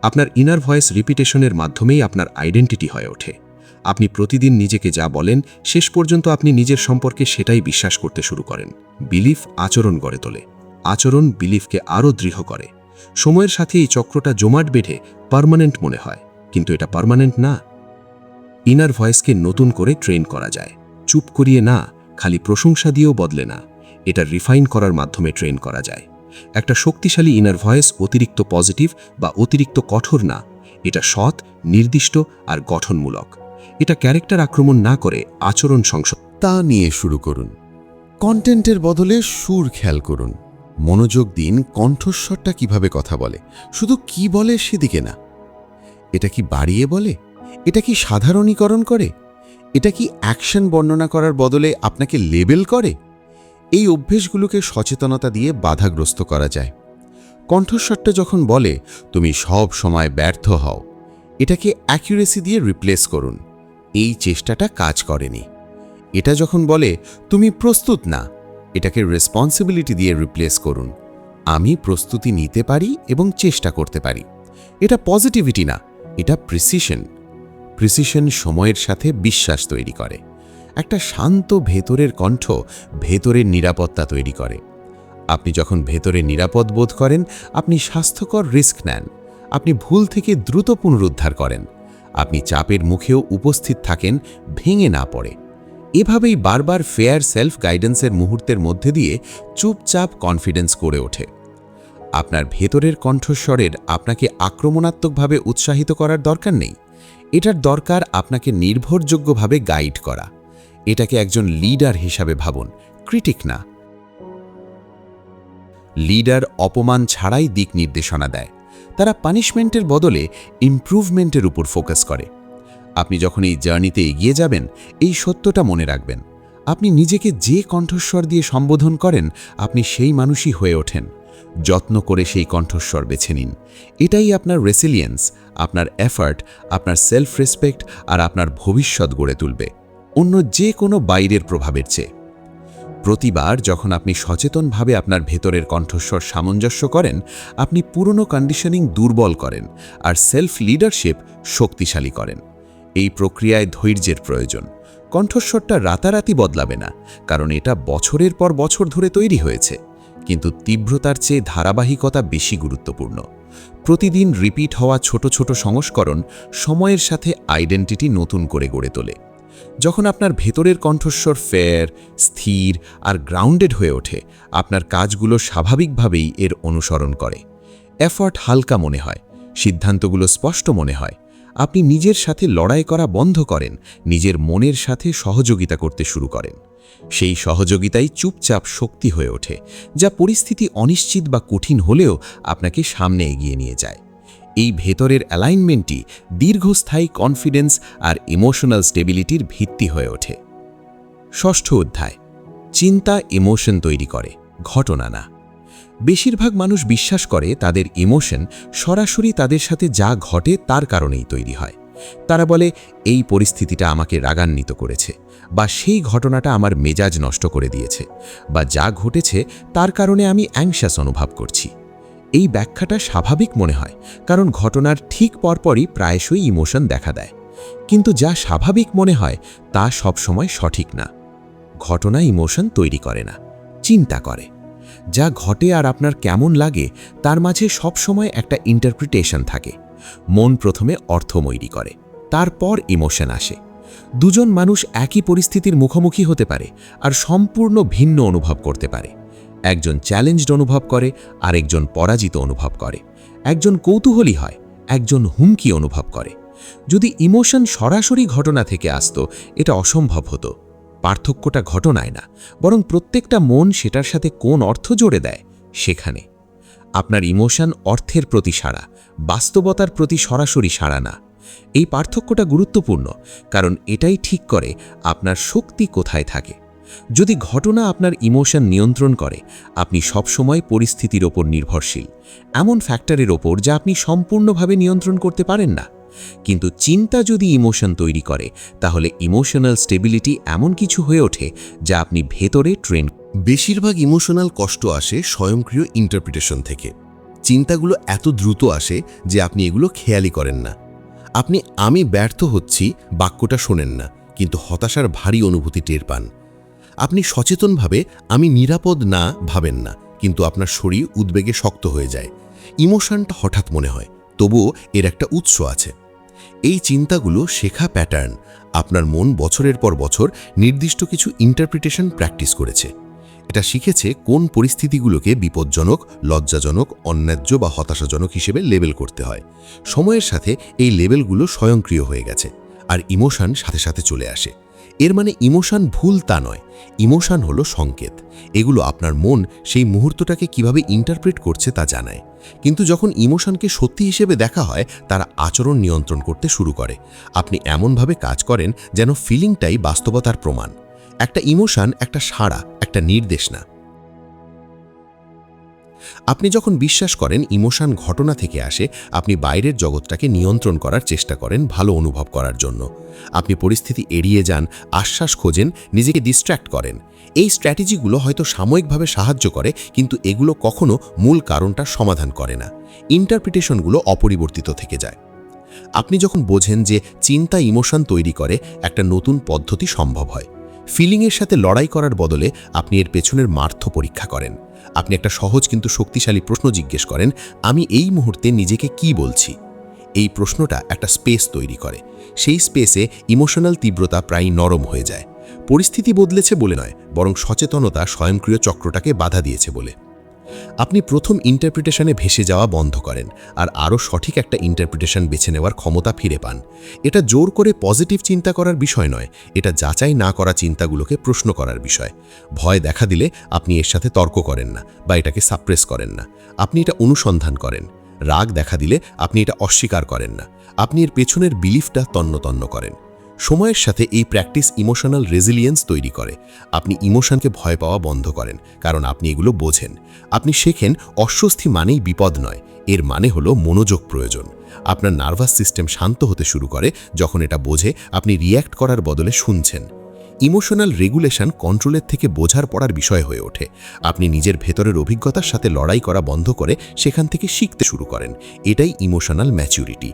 আপনার ইনার ভয়েস রিপিটেশনের মাধ্যমেই আপনার আইডেন্টিটি হয়ে ওঠে। আপনি প্রতিদিন নিজেকে যা বলেন, শেষ পর্যন্ত আপনি নিজের সম্পর্কে সেটাই বিশ্বাস করতে শুরু করেন। বিলিফ আচরণ গড়ে তোলে, আচরণ বিলিফকে আরও দৃঢ় করে। সময়ের সাথে এই চক্রটা জমাট বেঁধে পার্মানেন্ট মনে হয়, কিন্তু এটা পার্মানেন্ট না। ইনার ভয়েসকে নতুন করে ট্রেন করা যায়, চুপ করিয়ে না, খালি প্রশংসা দিয়েও বদলে না, এটা রিফাইন করার মাধ্যমে ট্রেন করা যায়। একটা শক্তিশালী ইনার ভয়েস অতিরিক্ত পজিটিভ বা অতিরিক্ত কঠোর না, এটা সৎ, নির্দিষ্ট আর গঠনমূলক। এটা ক্যারেক্টার আক্রমণ না করে আচরণ সংশোধন। তা নিয়ে শুরু করুন। কন্টেন্টের বদলে সুর খেয়াল করুন। মনোযোগ দিন কণ্ঠস্বরটা কিভাবে কথা বলে, শুধু কি বলে সেদিকে না। এটা কি বাড়িয়ে বলে? এটা কি সাধারণীকরণ করে? এটা কি অ্যাকশন বর্ণনা করার বদলে আপনাকে লেবেল করে? এই অভ্যেসগুলোকে সচেতনতা দিয়ে বাধাগ্রস্ত করা যায়। কণ্ঠস্বরটা যখন বলে তুমি সব সময় ব্যর্থ হও, এটাকে অ্যাকুরেসি দিয়ে রিপ্লেস করুন, এই চেষ্টাটা কাজ করেনি। এটা যখন বলে তুমি প্রস্তুত না, এটাকে রেসপন্সিবিলিটি দিয়ে রিপ্লেস করুন, আমি প্রস্তুতি নিতে পারি এবং চেষ্টা করতে পারি। এটা পজিটিভিটি না, এটা প্রিসিশন। প্রিসিশন সময়ের সাথে বিশ্বাস তৈরি করে। একটা শান্ত ভেতরের কণ্ঠ ভেতরের নিরাপত্তা তৈরি করে। আপনি যখন ভেতরে নিরাপদ বোধ করেন, আপনি স্বাস্থ্যকর রিস্ক নেন, আপনি ভুল থেকে দ্রুত পুনরুদ্ধার করেন, আপনি চাপের মুখেও উপস্থিত থাকেন, ভেঙে না পড়ে। এভাবেই বারবার ফেয়ার সেলফ গাইডেন্সের মুহূর্তের মধ্যে দিয়ে চুপচাপ কনফিডেন্স করে ওঠে। আপনার ভেতরের কণ্ঠস্বরের আপনাকে আক্রমণাত্মকভাবে উৎসাহিত করার দরকার নেই, এটার দরকার আপনাকে নির্ভরযোগ্যভাবে গাইড করা। এটাকে একজন লিডার হিসাবে ভাবুন, ক্রিটিক না। লিডার অপমান ছাড়াই দিক নির্দেশনা দেয়, তারা পানিশমেন্টের বদলে ইমপ্রুভমেন্টের উপর ফোকাস করে। আপনি যখন এই জার্নিতে এগিয়ে যাবেন, এই সত্যটা মনে রাখবেন, আপনি নিজেকে যে কণ্ঠস্বর দিয়ে সম্বোধন করেন, আপনি সেই মানুষই হয়ে ওঠেন। যত্ন করে সেই কণ্ঠস্বর বেছে নিন। এটাই আপনার রেসিলিয়েন্স, আপনার এফার্ট, আপনার সেলফ রেসপেক্ট আর আপনার ভবিষ্যৎ গড়ে তুলবে, অন্য যে কোনো বাইরের প্রভাবের চেয়ে। প্রতিবার যখন আপনি সচেতনভাবে আপনার ভেতরের কণ্ঠস্বর সামঞ্জস্য করেন, আপনি পুরনো কন্ডিশনিং দুর্বল করেন আর সেলফ লিডারশিপ শক্তিশালী করেন। এই প্রক্রিয়ায় ধৈর্যের প্রয়োজন। কণ্ঠস্বরটা রাতারাতি বদলাবে না, কারণ এটা বছরের পর বছর ধরে তৈরি হয়েছে, কিন্তু তীব্রতার চেয়ে ধারাবাহিকতা বেশি গুরুত্বপূর্ণ। প্রতিদিন রিপিট হওয়া ছোট ছোট সংস্করণ সময়ের সাথে আইডেন্টিটি নতুন করে গড়ে তোলে। যখন আপনার ভেতরের কণ্ঠস্বর ফেয়ার, স্থির আর গ্রাউন্ডেড হয়ে ওঠে, আপনার কাজগুলো স্বাভাবিকভাবেই এর অনুসরণ করে। এফর্ট হালকা মনে হয়, সিদ্ধান্তগুলো স্পষ্ট মনে হয়। আপনি নিজের সাথে লড়াই করা বন্ধ করেন, নিজের মনের সাথে সহযোগিতা করতে শুরু করেন। সেই সহযোগিতাই চুপচাপ শক্তি হয়ে ওঠে, যা পরিস্থিতি অনিশ্চিত বা কঠিন হলেও আপনাকে সামনে এগিয়ে নিয়ে যায়। এই ভেতরের অ্যালাইনমেন্টই দীর্ঘস্থায়ী কনফিডেন্স আর ইমোশনাল স্টেবিলিটির ভিত্তি হয়ে ওঠে। ষষ্ঠ অধ্যায়, চিন্তা ইমোশন তৈরি করে, ঘটনা না। বেশিরভাগ মানুষ বিশ্বাস করে তাদের ইমোশন সরাসরি তাদের সাথে যা ঘটে তার কারণেই তৈরি হয়। তারা বলে এই পরিস্থিতিটা আমাকে রাগান্বিত করেছে, বা সেই ঘটনাটা আমার মেজাজ নষ্ট করে দিয়েছে, বা যা ঘটেছে তার কারণে আমি অ্যাংশাস অনুভব করছি। এই ব্যাখ্যাটা স্বাভাবিক মনে হয়, কারণ ঘটনার ঠিক পরপরই প্রায়শই ইমোশন দেখা দেয়। কিন্তু যা স্বাভাবিক মনে হয় তা সবসময় সঠিক না। ঘটনা ইমোশন তৈরি করে না, চিন্তা করে। যা ঘটে আর আপনার কেমন লাগে তার মাঝে সবসময় একটা ইন্টারপ্রিটেশন থাকে। মন প্রথমে অর্থময়ী করে, তারপর ইমোশন আসে। দুজন মানুষ একই পরিস্থিতির মুখোমুখি হতে পারে আর সম্পূর্ণ ভিন্ন অনুভব করতে পারে। একজন চ্যালেঞ্জড অনুভব করে, আরেকজন পরাজিত অনুভব করে। একজন কৌতূহলী হয়, একজন হুমকি অনুভব করে। যদি ইমোশন সরাসরি ঘটনা থেকে আসতো, এটা অসম্ভব হতো। পার্থক্যটা ঘটনায় না, বরং প্রত্যেকটা মন সেটার সাথে কোন অর্থ জোড়ে দেয় সেখানে। আপনার ইমোশন অর্থের প্রতি সাড়া, বাস্তবতার প্রতি সরাসরি সাড়া না। এই পার্থক্যটা গুরুত্বপূর্ণ, কারণ এটাই ঠিক করে আপনার শক্তি কোথায় থাকে। যদি ঘটনা আপনার ইমোশন নিয়ন্ত্রণ করে, আপনি সবসময় পরিস্থিতির ওপর নির্ভরশীল, এমন ফ্যাক্টরের ওপর যা আপনি সম্পূর্ণভাবে নিয়ন্ত্রণ করতে পারেন না। কিন্তু চিন্তা যদি ইমোশন তৈরি করে, তাহলে ইমোশনাল স্টেবিলিটি এমন কিছু হয়ে ওঠে যা আপনি ভেতরে ট্রেন। বেশিরভাগ ইমোশনাল কষ্ট আসে স্বয়ংক্রিয় ইন্টারপ্রিটেশন থেকে। চিন্তাগুলো এত দ্রুত আসে যে আপনি এগুলো খেয়ালই করেন না। আপনি আমি ব্যর্থ হচ্ছি বাক্যটা শোনেন না, কিন্তু হতাশার ভারী অনুভূতি টের পান। আপনি সচেতনভাবে আমি নিরাপদ না ভাবেন না, কিন্তু আপনার শরীর উদ্বেগে শক্ত হয়ে যায়। ইমোশনটা হঠাৎ মনে হয়, তবুও এর একটা উৎস আছে। এই চিন্তাগুলো শেখা প্যাটার্ন। আপনার মন বছরের পর বছর নির্দিষ্ট কিছু ইন্টারপ্রিটেশন প্র্যাকটিস করেছে। এটা শিখেছে কোন পরিস্থিতিগুলোকে বিপজ্জনক, লজ্জাজনক, অন্যায্য বা হতাশাজনক হিসেবে লেবেল করতে হয়। সময়ের সাথে এই লেবেলগুলো স্বয়ংক্রিয় হয়ে গেছে, আর ইমোশন সাথে সাথে চলে আসে। এর মানে ইমোশন ভুল তা নয়, ইমোশন হলো সংকেত। এগুলো আপনার মন সেই মুহূর্তটাকে কিভাবে ইন্টারপ্রেট করছে তা জানায়। কিন্তু যখন ইমোশনকে সত্যি হিসেবে দেখা হয়, তারা আচরণ নিয়ন্ত্রণ করতে শুরু করে। আপনি এমনভাবে কাজ করেন যেন ফিলিংটাই বাস্তবতার প্রমাণ। একটা ইমোশন একটা সাড়া, একটা নির্দেশ না। আপনি যখন বিশ্বাস করেন ইমোশন ঘটনা থেকে আসে, আপনি বাইরের জগৎটাকে নিয়ন্ত্রণ করার চেষ্টা করেন ভালো অনুভব করার জন্য। আপনি পরিস্থিতি এড়িয়ে যান, আশ্বাস খোঁজেন, নিজেকে ডিস্ট্র্যাক্ট করেন। এই স্ট্র্যাটেজিগুলো হয়তো সাময়িকভাবে সাহায্য করে, কিন্তু এগুলো কখনো মূল কারণটা সমাধান করে না। ইন্টারপ্রিটেশনগুলো অপরিবর্তিত থেকে যায়। আপনি যখন বোঝেন যে চিন্তা ইমোশন তৈরি করে, একটা নতুন পদ্ধতি সম্ভব হয়। ফিলিংয়ের সাথে লড়াই করার বদলে আপনি এর পেছনের মার্থ পরীক্ষা করেন। আপনি একটা সহজ কিন্তু শক্তিশালী প্রশ্ন জিজ্ঞেস করেন, আমি এই মুহূর্তে নিজেকে কি বলছি? এই প্রশ্নটা একটা স্পেস তৈরি করে। সেই স্পেসে ইমোশনাল তীব্রতা প্রায় নরম হয়ে যায়। পরিস্থিতি বদলেছে বলে নয়, বরং সচেতনতা স্বয়ংক্রিয় চক্রটাকে বাধা দিয়েছে বলে। আপনি প্রথম ইন্টারপ্রিটেশনে ভেসে যাওয়া বন্ধ করেন, আর আরও সঠিক একটা ইন্টারপ্রিটেশন বেছে নেওয়ার ক্ষমতা ফিরে পান। এটা জোর করে পজিটিভ চিন্তা করার বিষয় নয়, এটা যাচাই না করা চিন্তাগুলোকে প্রশ্ন করার বিষয়। ভয় দেখা দিলে আপনি এর সাথে তর্ক করেন না বা এটাকে সাপ্রেস করেন না, আপনি এটা অনুসন্ধান করেন। রাগ দেখা দিলে আপনি এটা অস্বীকার করেন না, আপনি এর পেছনের বিলিফটা তন্ন করেন। সময়ের সাথে এই প্র্যাকটিস ইমোশনাল রেজিলিয়েন্স তৈরি করে। আপনি ইমোশনকে ভয় পাওয়া বন্ধ করেন, কারণ আপনি এগুলো বোঝেন। আপনি শেখেন অস্বস্তি মানেই বিপদ নয়, এর মানে হলো মনোযোগ প্রয়োজন। আপনার নার্ভাস সিস্টেম শান্ত হতে শুরু করে যখন এটা বোঝে আপনি রিয়্যাক্ট করার বদলে শুনছেন। ইমোশনাল রেগুলেশন কন্ট্রোলের থেকে বোঝার পড়ার বিষয় হয়ে ওঠে। আপনি নিজের ভেতরের অভিজ্ঞতার সাথে লড়াই করা বন্ধ করে সেখান থেকে শিখতে শুরু করেন। এটাই ইমোশনাল ম্যাচুরিটি।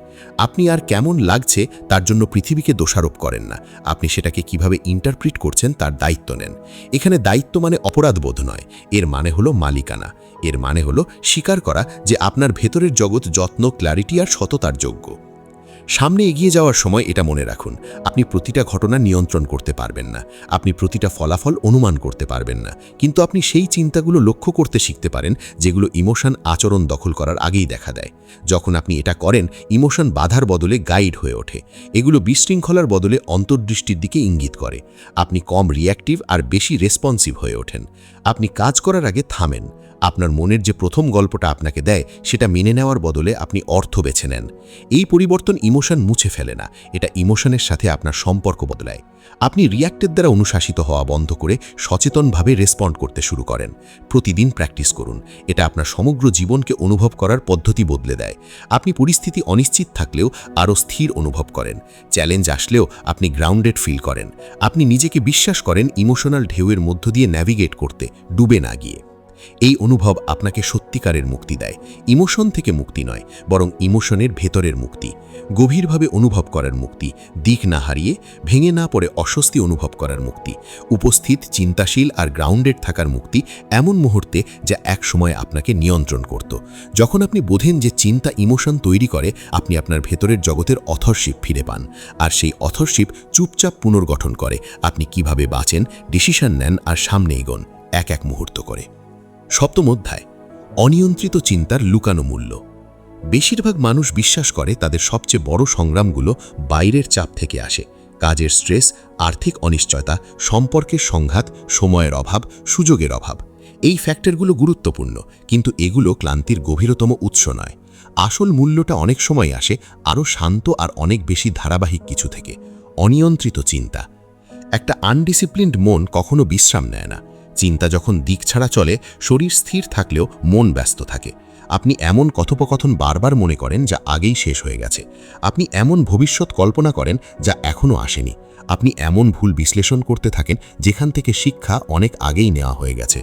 আপনি আর কেমন লাগছে তার জন্য পৃথিবীকে দোষারোপ করেন না, আপনি সেটাকে কিভাবে ইন্টারপ্রিট করছেন তার দায়িত্ব নেন। এখানে দায়িত্ব মানে অপরাধবোধ নয়, এর মানে হলো মালিকানা। এর মানে হলো স্বীকার করা যে আপনার ভেতরের জগৎ যত্ন, ক্ল্যারিটি আর সততার যোগ্য। সামনে এগিয়ে যাওয়ার সময় এটা মনে রাখুন, আপনি প্রতিটা ঘটনা নিয়ন্ত্রণ করতে পারবেন না, আপনি প্রতিটা ফলাফল অনুমান করতে পারবেন না, কিন্তু আপনি সেই চিন্তাগুলো লক্ষ্য করতে শিখতে পারেন যেগুলো ইমোশন আচরণ দখল করার আগেই দেখা দেয়। যখন আপনি এটা করেন, ইমোশন বাধার বদলে গাইড হয়ে ওঠে। এগুলো বিশৃঙ্খলার বদলে অন্তর্দৃষ্টির দিকে ইঙ্গিত করে। আপনি কম রিঅ্যাক্টিভ আর বেশি রেসপন্সিভ হয়ে ওঠেন। আপনি কাজ করার আগে থামেন। আপনার মনের যে প্রথম গল্পটা আপনাকে দেয় সেটা মেনে নেওয়ার বদলে আপনি অর্থ বেছে নেন। এই পরিবর্তন ইমোশন মুছে ফেলে না, এটা ইমোশনের সাথে আপনার সম্পর্ক বদলায়। আপনি রিঅ্যাক্টের দ্বারা অনুশাসিত হওয়া বন্ধ করে সচেতনভাবে রেসপন্ড করতে শুরু করেন। প্রতিদিন প্র্যাকটিস করুন, এটা আপনার সমগ্র জীবনকে অনুভব করার পদ্ধতি বদলে দেয়। আপনি পরিস্থিতি অনিশ্চিত থাকলেও আরও স্থির অনুভব করেন। চ্যালেঞ্জ আসলেও আপনি গ্রাউন্ডেড ফিল করেন। আপনি নিজেকে বিশ্বাস করেন ইমোশনাল ঢেউয়ের মধ্য দিয়ে ন্যাভিগেট করতে, ডুবে না গিয়ে। এই অনুভব আপনাকে সত্যিকারের মুক্তি দেয়। ইমোশন থেকে মুক্তি নয়, বরং ইমোশনের ভেতরের মুক্তি, গভীরভাবে অনুভব করার মুক্তি, দিক না হারিয়ে ভেঙে না পড়ে অস্বস্তি অনুভব করার মুক্তি, উপস্থিত, চিন্তাশীল আর গ্রাউন্ডেড থাকার মুক্তি, এমন মুহূর্তে যা এক সময় আপনাকে নিয়ন্ত্রণ করত। যখন আপনি বোঝেন যে চিন্তা ইমোশন তৈরি করে, আপনি আপনার ভেতরের জগতের অথরশিপ ফিরে পান, আর সেই অথরশিপ চুপচাপ পুনর্গঠন করে আপনি কিভাবে বাঁচেন, ডিসিশন নেন আর সামনে এগোন, এক এক মুহূর্ত করে। সপ্তম অধ্যায়, অনিয়ন্ত্রিত চিন্তার লুকানো মূল্য। বেশিরভাগ মানুষ বিশ্বাস করে তাদের সবচেয়ে বড় সংগ্রামগুলো বাইরের চাপ থেকে আসে। কাজের স্ট্রেস, আর্থিক অনিশ্চয়তা, সম্পর্কের সংঘাত, সময়ের অভাব, সুযোগের অভাব। এই ফ্যাক্টরগুলো গুরুত্বপূর্ণ, কিন্তু এগুলো ক্লান্তির গভীরতম উৎস নয়। আসল মূল্যটা অনেক সময় আসে আরও শান্ত আর অনেক বেশি ধারাবাহিক কিছু থেকে, অনিয়ন্ত্রিত চিন্তা। একটা আনডিসিপ্লিনড মন কখনো বিশ্রাম নেয় না। চিন্তা যখন দিক ছাড়া চলে, শরীর স্থির থাকলেও মন ব্যস্ত থাকে। আপনি এমন কথোপকথন বারবার মনে করেন যা আগেই শেষ হয়ে গেছে। আপনি এমন ভবিষ্যৎ কল্পনা করেন যা এখনও আসেনি। আপনি এমন ভুল বিশ্লেষণ করতে থাকেন যেখান থেকে শিক্ষা অনেক আগেই নেওয়া হয়ে গেছে।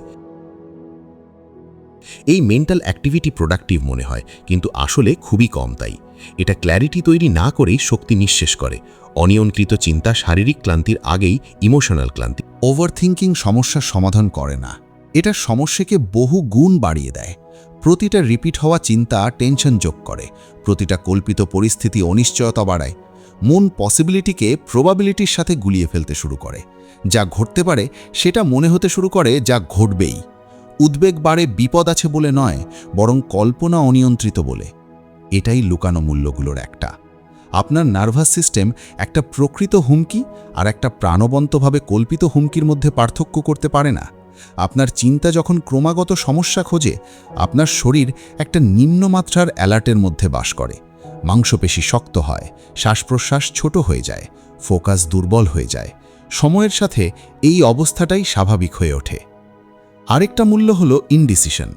এই মেন্টাল অ্যাক্টিভিটি প্রোডাক্টিভ মনে হয়, কিন্তু আসলে খুবই কম তাই। এটা ক্ল্যারিটি তৈরি না করেই শক্তি নিঃশেষ করে। অনিয়ন্ত্রিত চিন্তা শারীরিক ক্লান্তির আগেই ইমোশনাল ক্লান্তি। ওভারথিঙ্কিং সমস্যার সমাধান করে না, এটা সমস্যাকে বহু গুণ বাড়িয়ে দেয়। প্রতিটা রিপিট হওয়া চিন্তা টেনশন যোগ করে, প্রতিটা কল্পিত পরিস্থিতি অনিশ্চয়তা বাড়ায়। মন পসিবিলিটিকে প্রবাবিলিটির সাথে গুলিয়ে ফেলতে শুরু করে। যা ঘটতে পারে সেটা মনে হতে শুরু করে যা ঘটবেই। উদ্বেগ বাড়ে বিপদ আছে বলে নয়, বরং কল্পনা অনিয়ন্ত্রিত বলে। এটাই লুকানো মূল্যগুলোর একটা। আপনার নার্ভাস সিস্টেম একটা প্রকৃত হুমকি আর একটা প্রাণবন্তভাবে কল্পিত হুমকির মধ্যে পার্থক্য করতে পারে না। আপনার চিন্তা যখন ক্রমাগত সমস্যা খোঁজে, আপনার শরীর একটা নিম্নমাত্রার অ্যালার্টের মধ্যে বাস করে। মাংসপেশি শক্ত হয়, শ্বাস প্রশ্বাস ছোট হয়ে যায়, ফোকাস দুর্বল হয়ে যায়। সময়ের সাথে এই অবস্থাটাই স্বাভাবিক হয়ে ওঠে। আরেকটা মূল্য হলো ইনডিসিশন।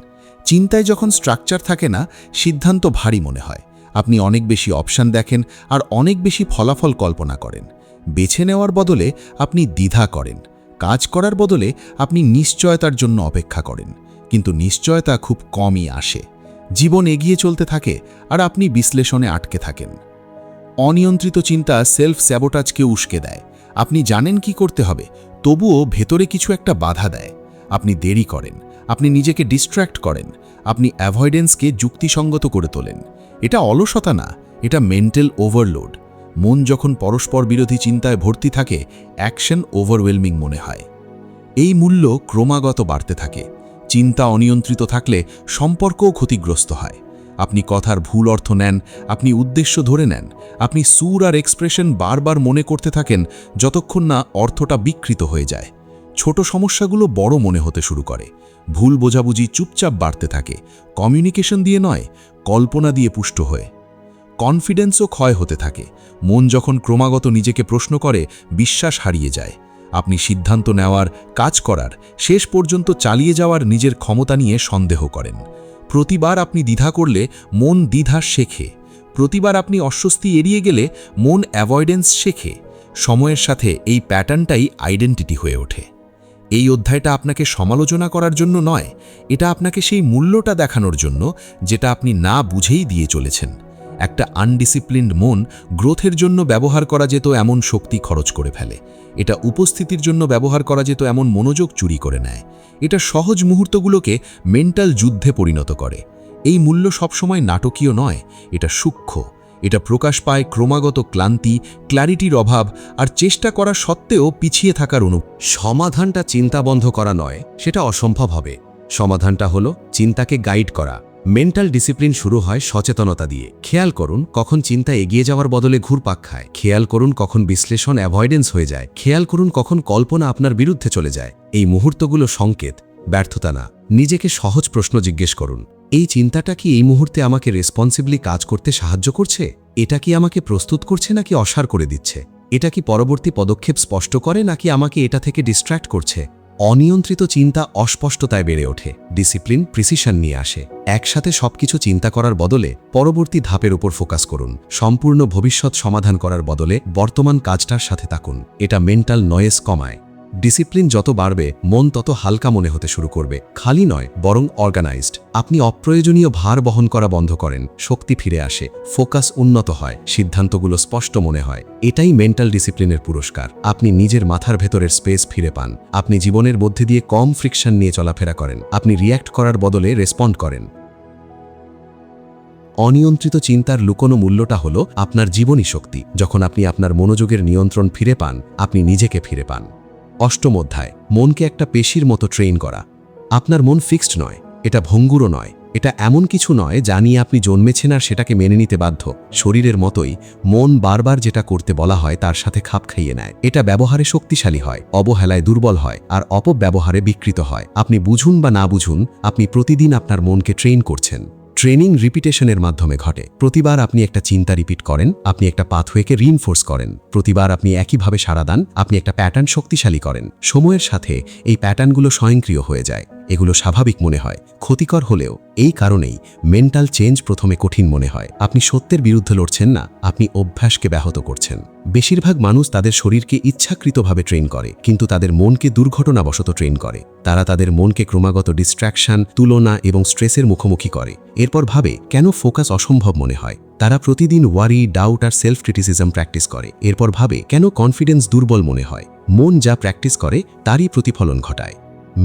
চিন্তায় যখন স্ট্রাকচার থাকে না, সিদ্ধান্ত ভারী মনে হয়। আপনি অনেক বেশি অপশন দেখেন আর অনেক বেশি ফলাফল কল্পনা করেন। বেছে নেওয়ার বদলে আপনি দ্বিধা করেন, কাজ করার বদলে আপনি নিশ্চয়তার জন্য অপেক্ষা করেন। কিন্তু নিশ্চয়তা খুব কমই আসে। জীবন এগিয়ে চলতে থাকে আর আপনি বিশ্লেষণে আটকে থাকেন। অনিয়ন্ত্রিত চিন্তা সেলফ স্যাবোটাজকে উস্কে দেয়। আপনি জানেন কি করতে হবে, তবুও ভেতরে কিছু একটা বাধা দেয়। আপনি দেরি করেন, আপনি নিজেকে ডিস্ট্র্যাক্ট করেন, আপনি অ্যাভয়েডেন্সকে যুক্তিসঙ্গত করে তোলেন। এটা অলসতা না, এটা মেন্টাল ওভারলোড। মন যখন পরস্পর বিরোধী চিন্তায় ভর্তি থাকে, অ্যাকশন ওভারওয়েলমিং মনে হয়। এই মূল্য ক্রমাগত বাড়তে থাকে। চিন্তা অনিয়ন্ত্রিত থাকলে সম্পর্কও ক্ষতিগ্রস্ত হয়। আপনি কথার ভুল অর্থ নেন, আপনি উদ্দেশ্য ধরে নেন, আপনি সুর আর এক্সপ্রেশন বারবার মনে করতে থাকেন যতক্ষণ না অর্থটা বিকৃত হয়ে যায়। ছোট সমস্যাগুলো বড় মনে হতে শুরু করে। ভুল বোঝাবুঝি চুপচাপ বাড়তে থাকে, কমিউনিকেশন দিয়ে নয়, কল্পনা দিয়ে পুষ্ট হয়ে। কনফিডেন্সও ক্ষয় হতে থাকে। মন যখন ক্রমাগত নিজেকে প্রশ্ন করে, বিশ্বাস হারিয়ে যায়। আপনি সিদ্ধান্ত নেওয়ার, কাজ করার, শেষ পর্যন্ত চালিয়ে যাওয়ার নিজের ক্ষমতা নিয়ে সন্দেহ করেন। প্রতিবার আপনি দ্বিধা করলে মন দ্বিধা শেখে। প্রতিবার আপনি অস্বস্তি এড়িয়ে গেলে মন অ্যাভয়েডেন্স শেখে। সময়ের সাথে এই প্যাটার্নটাই আইডেন্টিটি হয়ে ওঠে। এই অধ্যায়টা আপনাকে সমালোচনা করার জন্য নয়, এটা আপনাকে সেই মূল্যটা দেখানোর জন্য যেটা আপনি না বুঝেই দিয়ে চলেছেন। একটা আনডিসিপ্লিনড মন গ্রোথের জন্য ব্যবহার করা যেত এমন শক্তি খরচ করে ফেলে। এটা উপস্থিতির জন্য ব্যবহার করা যেত এমন মনোযোগ চুরি করে নেয়। এটা সহজ মুহূর্তগুলোকে মেন্টাল যুদ্ধে পরিণত করে। এই মূল্য সবসময় নাটকীয় নয়, এটা সূক্ষ্ম। এটা প্রকাশ পায় ক্রমাগত ক্লান্তি, ক্ল্যারিটির অভাব আর চেষ্টা করা সত্ত্বেও পিছিয়ে থাকার সমাধানটা চিন্তা বন্ধ করা নয়, সেটা অসম্ভব হবে। সমাধানটা হলো চিন্তাকে গাইড করা। মেন্টাল ডিসিপ্লিন শুরু হয় সচেতনতা দিয়ে। খেয়াল করুন কখন চিন্তা এগিয়ে যাওয়ার বদলে ঘুরপাক খায়। খেয়াল করুন কখন বিশ্লেষণ অ্যাভয়েডেন্স হয়ে যায়। খেয়াল করুন কখন কল্পনা আপনার বিরুদ্ধে চলে যায়। এই মুহূর্তগুলো সংকেত, ব্যর্থতা না। নিজেকে সহজ প্রশ্ন জিজ্ঞেস করুন, এই চিন্তাটা কি এই মুহূর্তে আমাকে রেসপন্সিবলি কাজ করতে সাহায্য করছে? এটা কি আমাকে প্রস্তুত করছে নাকি অসাড় করে দিচ্ছে? এটা কি পরবর্তী পদক্ষেপ স্পষ্ট করে নাকি আমাকে এটা থেকে ডিস্ট্র্যাক্ট করছে? অনিয়ন্ত্রিত চিন্তা অস্পষ্টতায় বেড়ে ওঠে, ডিসিপ্লিন প্রিসিশন নিয়ে আসে। একসাথে সবকিছু চিন্তা করার বদলে পরবর্তী ধাপের উপর ফোকাস করুন। সম্পূর্ণ ভবিষ্যৎ সমাধান করার বদলে বর্তমান কাজটার সাথে থাকুন। এটা মেন্টাল নয়েজ কমায়। ডিসিপ্লিন যত বাড়বে, মন তত হালকা মনে হতে শুরু করবে। খালি নয়, বরং অর্গানাইজড। আপনি অপ্রয়োজনীয় ভার বহন করা বন্ধ করেন, শক্তি ফিরে আসে, ফোকাস উন্নত হয়, সিদ্ধান্তগুলো স্পষ্ট মনে হয়। এটাই মেন্টাল ডিসিপ্লিনের পুরস্কার। আপনি নিজের মাথার ভেতরের স্পেস ফিরে পান। আপনি জীবনের মধ্যে দিয়ে কম ফ্রিকশন নিয়ে চলাফেরা করেন। আপনি রিয়্যাক্ট করার বদলে রেসপন্ড করেন। অনিয়ন্ত্রিত চিন্তার লুকোনো মূল্যটা হলো আপনার জীবনী শক্তি। যখন আপনি আপনার মনোযোগের নিয়ন্ত্রণ ফিরে পান, আপনি নিজেকে ফিরে পান। অষ্টম অধ্যায়, মনকে একটা পেশির মতো ট্রেন করা। আপনার মন ফিক্সড নয়, এটা ভঙ্গুরও নয়। এটা এমন কিছু নয় যা নিয়ে আপনি জন্মেছেন আর সেটাকে মেনে নিতে বাধ্য। শরীরের মতোই মন বারবার যেটা করতে বলা হয় তার সাথে খাপ খাইয়ে নেয়। এটা ব্যবহারে শক্তিশালী হয়, অবহেলায় দুর্বল হয়, আর অপব্যবহারে বিকৃত হয়। আপনি বুঝুন বা না বুঝুন, আপনি প্রতিদিন আপনার মনকে ট্রেন করছেন। ট্রেনিং রিপিটেশনের মাধ্যমে ঘটে। প্রতিবার আপনি একটা চিন্তা রিপিট করেন, আপনি একটা পাথওয়েকে রিইনফোর্স করেন। প্রতিবার আপনি একইভাবে সাড়া দেন, আপনি একটা প্যাটার্ন শক্তিশালী করেন। সময়ের সাথে এই প্যাটার্নগুলো স্বয়ংক্রিয় হয়ে যায়, এগুলো স্বাভাবিক মনে হয়, ক্ষতিকর হলেও। এই কারণেই মেন্টাল চেঞ্জ প্রথমে কঠিন মনে হয়। আপনি সত্যের বিরুদ্ধে লড়ছেন না, আপনি অভ্যাসকে ব্যাহত করছেন। বেশিরভাগ মানুষ তাদের শরীরকে ইচ্ছাকৃতভাবে ট্রেন করে, কিন্তু তাদের মনকে দুর্ঘটনাবশত ট্রেন করে। তারা তাদের মনকে ক্রমাগত ডিস্ট্র্যাকশন, তুলনা এবং স্ট্রেসের মুখোমুখি করে। এরপর ভাবে কেন ফোকাস অসম্ভব মনে হয়। তারা প্রতিদিন ওয়ারি, ডাউট আর সেলফ ক্রিটিসিজম প্র্যাকটিস করে। এরপর ভাবে কেন কনফিডেন্স দুর্বল মনে হয়। মন যা প্র্যাকটিস করে তারই প্রতিফলন ঘটায়।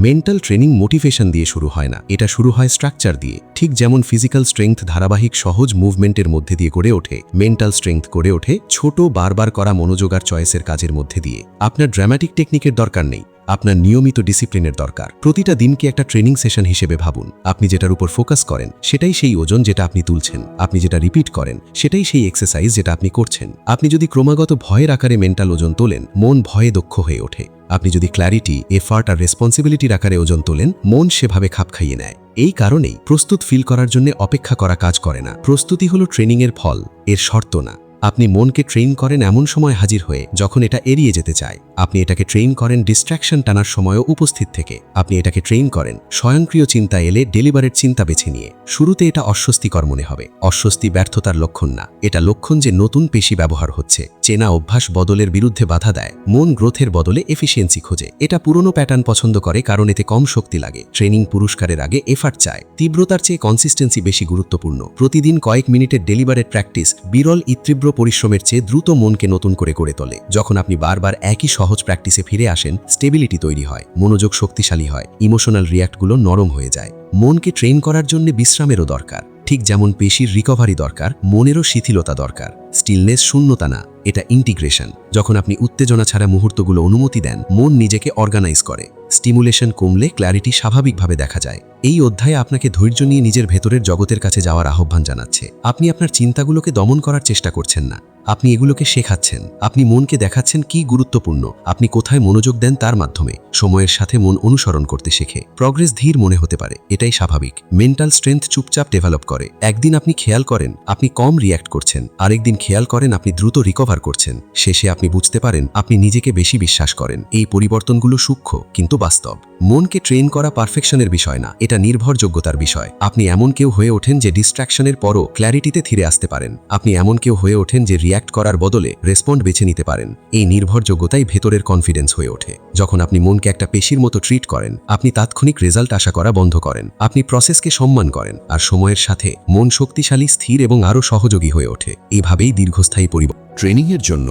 মেন্টাল ট্রেনিং মোটিভেশন দিয়ে শুরু হয় না, এটা শুরু হয় স্ট্রাকচার দিয়ে। ঠিক যেমন ফিজিক্যাল স্ট্রেংথ ধারাবাহিক সহজ মুভমেন্টের মধ্যে দিয়ে গড়ে ওঠে, মেন্টাল স্ট্রেংথ গড়ে ওঠে ছোট বারবার করা মনোযোগ আর চয়েসের কাজের মধ্যে দিয়ে। আপনার ড্রামাটিক টেকনিকের দরকার নেই, আপনার নিয়মিত ডিসিপ্লিনের দরকার। প্রতিটা দিনকে একটা ট্রেনিং সেশন হিসেবে ভাবুন। আপনি যেটার উপর ফোকাস করেন সেটাই সেই ওজন যেটা আপনি তুলছেন। আপনি যেটা রিপিট করেন সেটাই সেই এক্সারসাইজ যেটা আপনি করছেন। আপনি যদি ক্রমাগত ভয়ের আকারে মেন্টাল ওজন তোলেন, মন ভয়ে দক্ষ হয়ে ওঠে। আপনি যদি ক্ল্যারিটি, এফার্ট আর রেসপন্সিবিলিটির আকারে ওজন তোলেন, মন সেভাবে খাপ খাইয়ে নেয়। এই কারণেই প্রস্তুত ফিল করার জন্য অপেক্ষা করা কাজ করে না। প্রস্তুতি হলো ট্রেনিংয়ের ফল, এর শর্ত না। আপনি মনকে ট্রেন করেন এমন সময় হাজির হয়ে যখন এটা এড়িয়ে যেতে চায়। আপনি এটাকে ট্রেন করেন ডিস্ট্র্যাকশন টানার সময়ও উপস্থিত থেকে। আপনি এটাকে ট্রেন করেন স্বয়ংক্রিয় চিন্তা এলে ডেলিবারেট চিন্তা বেছে নিয়ে। শুরুতে এটা অস্বস্তিকর মনে হবে। অস্বস্তি ব্যর্থতার লক্ষণ না, এটা লক্ষণ যে নতুন পেশি ব্যবহার হচ্ছে। চেনা অভ্যাস বদলের বিরুদ্ধে বাধা দেয়। মন গ্রোথের বদলে এফিসিয়েন্সি খোঁজে। এটা পুরনো প্যাটার্ন পছন্দ করে কারণ এতে কম শক্তি লাগে। ট্রেনিং পুরস্কারের আগে এফার্ট চায়। তীব্রতার চেয়ে কনসিস্টেন্সি বেশি গুরুত্বপূর্ণ। প্রতিদিন কয়েক মিনিটের ডেলিবারেট প্র্যাকটিস বিরল তীব্র পরিশ্রমের চেয়ে দ্রুত মনকে নতুন করে গড়ে তোলে। যখন আপনি বারবার একই সহজ প্র্যাকটিসে ফিরে আসেন, স্টেবিলিটি তৈরি হয়, মনোযোগ শক্তিশালী হয়, ইমোশনাল রিয়াক্টগুলো নরম হয়ে যায়। মনকে ট্রেন করার জন্য বিশ্রামেরও দরকার। ঠিক যেমন পেশির রিকভারি দরকার, মনেরও শিথিলতা দরকার। স্টিলনেস শূন্যতা না, এটা ইন্টিগ্রেশন। যখন আপনি উত্তেজনা ছাড়া মুহূর্তগুলো অনুমতি দেন, মন নিজেকে অর্গানাইজ করে। স্টিমুলেশন কমলে ক্ল্যারিটি স্বাভাবিকভাবে দেখা যায়। এই অধ্যায়ে আপনাকে ধৈর্য নিয়ে নিজের ভেতরের জগতের কাছে যাওয়ার আহ্বান জানাচ্ছে। আপনি আপনার চিন্তাগুলোকে দমন করার চেষ্টা করছেন না, আপনি এগুলোকে শেখাচ্ছেন। আপনি মনকে দেখাচ্ছেন কি গুরুত্বপূর্ণ, আপনি কোথায় মনোযোগ দেন তার মাধ্যমে। সময়ের সাথে মন অনুসরণ করতে শেখে। প্রগ্রেস ধীর মনে হতে পারে, এটাই স্বাভাবিক। মেন্টাল স্ট্রেংথ চুপচাপ ডেভেলপ করে। একদিন আপনি খেয়াল করেন আপনি কম রিয়্যাক্ট করছেন, আরেকদিন খেয়াল করেন আপনি দ্রুত রিকভার করছেন। শেষে আপনি বুঝতে পারেন আপনি নিজেকে বেশি বিশ্বাস করেন। এই পরিবর্তনগুলো সূক্ষ্ম কিন্তু বাস্তব। মনকে ট্রেন করা পারফেকশনের বিষয় না, এটা নির্ভরযোগ্যতার বিষয়। আপনি এমন কেউ হয়ে ওঠেন যে ডিস্ট্র্যাকশনের পরও ক্ল্যারিটিতে ফিরে আসতে পারেন। আপনি এমন কেউ হয়ে ওঠেন যে রিয়্যাক্ট করার বদলে রেসপন্ড বেছে নিতে পারেন। এই নির্ভরযোগ্যতাই ভেতরের কনফিডেন্স হয়ে ওঠে। যখন আপনি মনকে একটা পেশির মতো ট্রিট করেন, আপনি তাৎক্ষণিক রেজাল্ট আশা করা বন্ধ করেন। আপনি প্রসেসকে সম্মান করেন, আর সময়ের সাথে মন শক্তিশালী, স্থির এবং আরও সহযোগী হয়ে ওঠে। এইভাবেই দীর্ঘস্থায়ী পরিবর্তন। ট্রেনিংয়ের জন্য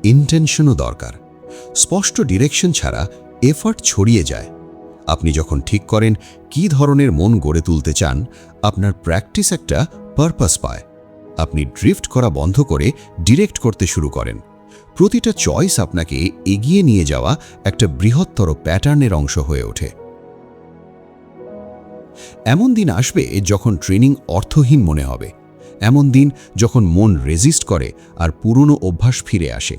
ইন্টেনশনও দরকার। স্পষ্ট ডিরেকশন ছাড়া এফার্ট ছড়িয়ে যায়। আপনি যখন ঠিক করেন কী ধরনের মন গড়ে তুলতে চান, আপনার প্র্যাকটিস একটা পারপাস পায়। আপনি ড্রিফট করা বন্ধ করে ডিরেক্ট করতে শুরু করেন। প্রতিটা চয়েস আপনাকে এগিয়ে নিয়ে যাওয়া একটা বৃহত্তর প্যাটার্নের অংশ হয়ে ওঠে। এমন দিন আসবে যখন ট্রেনিং অর্থহীন মনে হবে। এমন দিন যখন মন রেজিস্ট করে আর পুরনো অভ্যাস ফিরে আসে।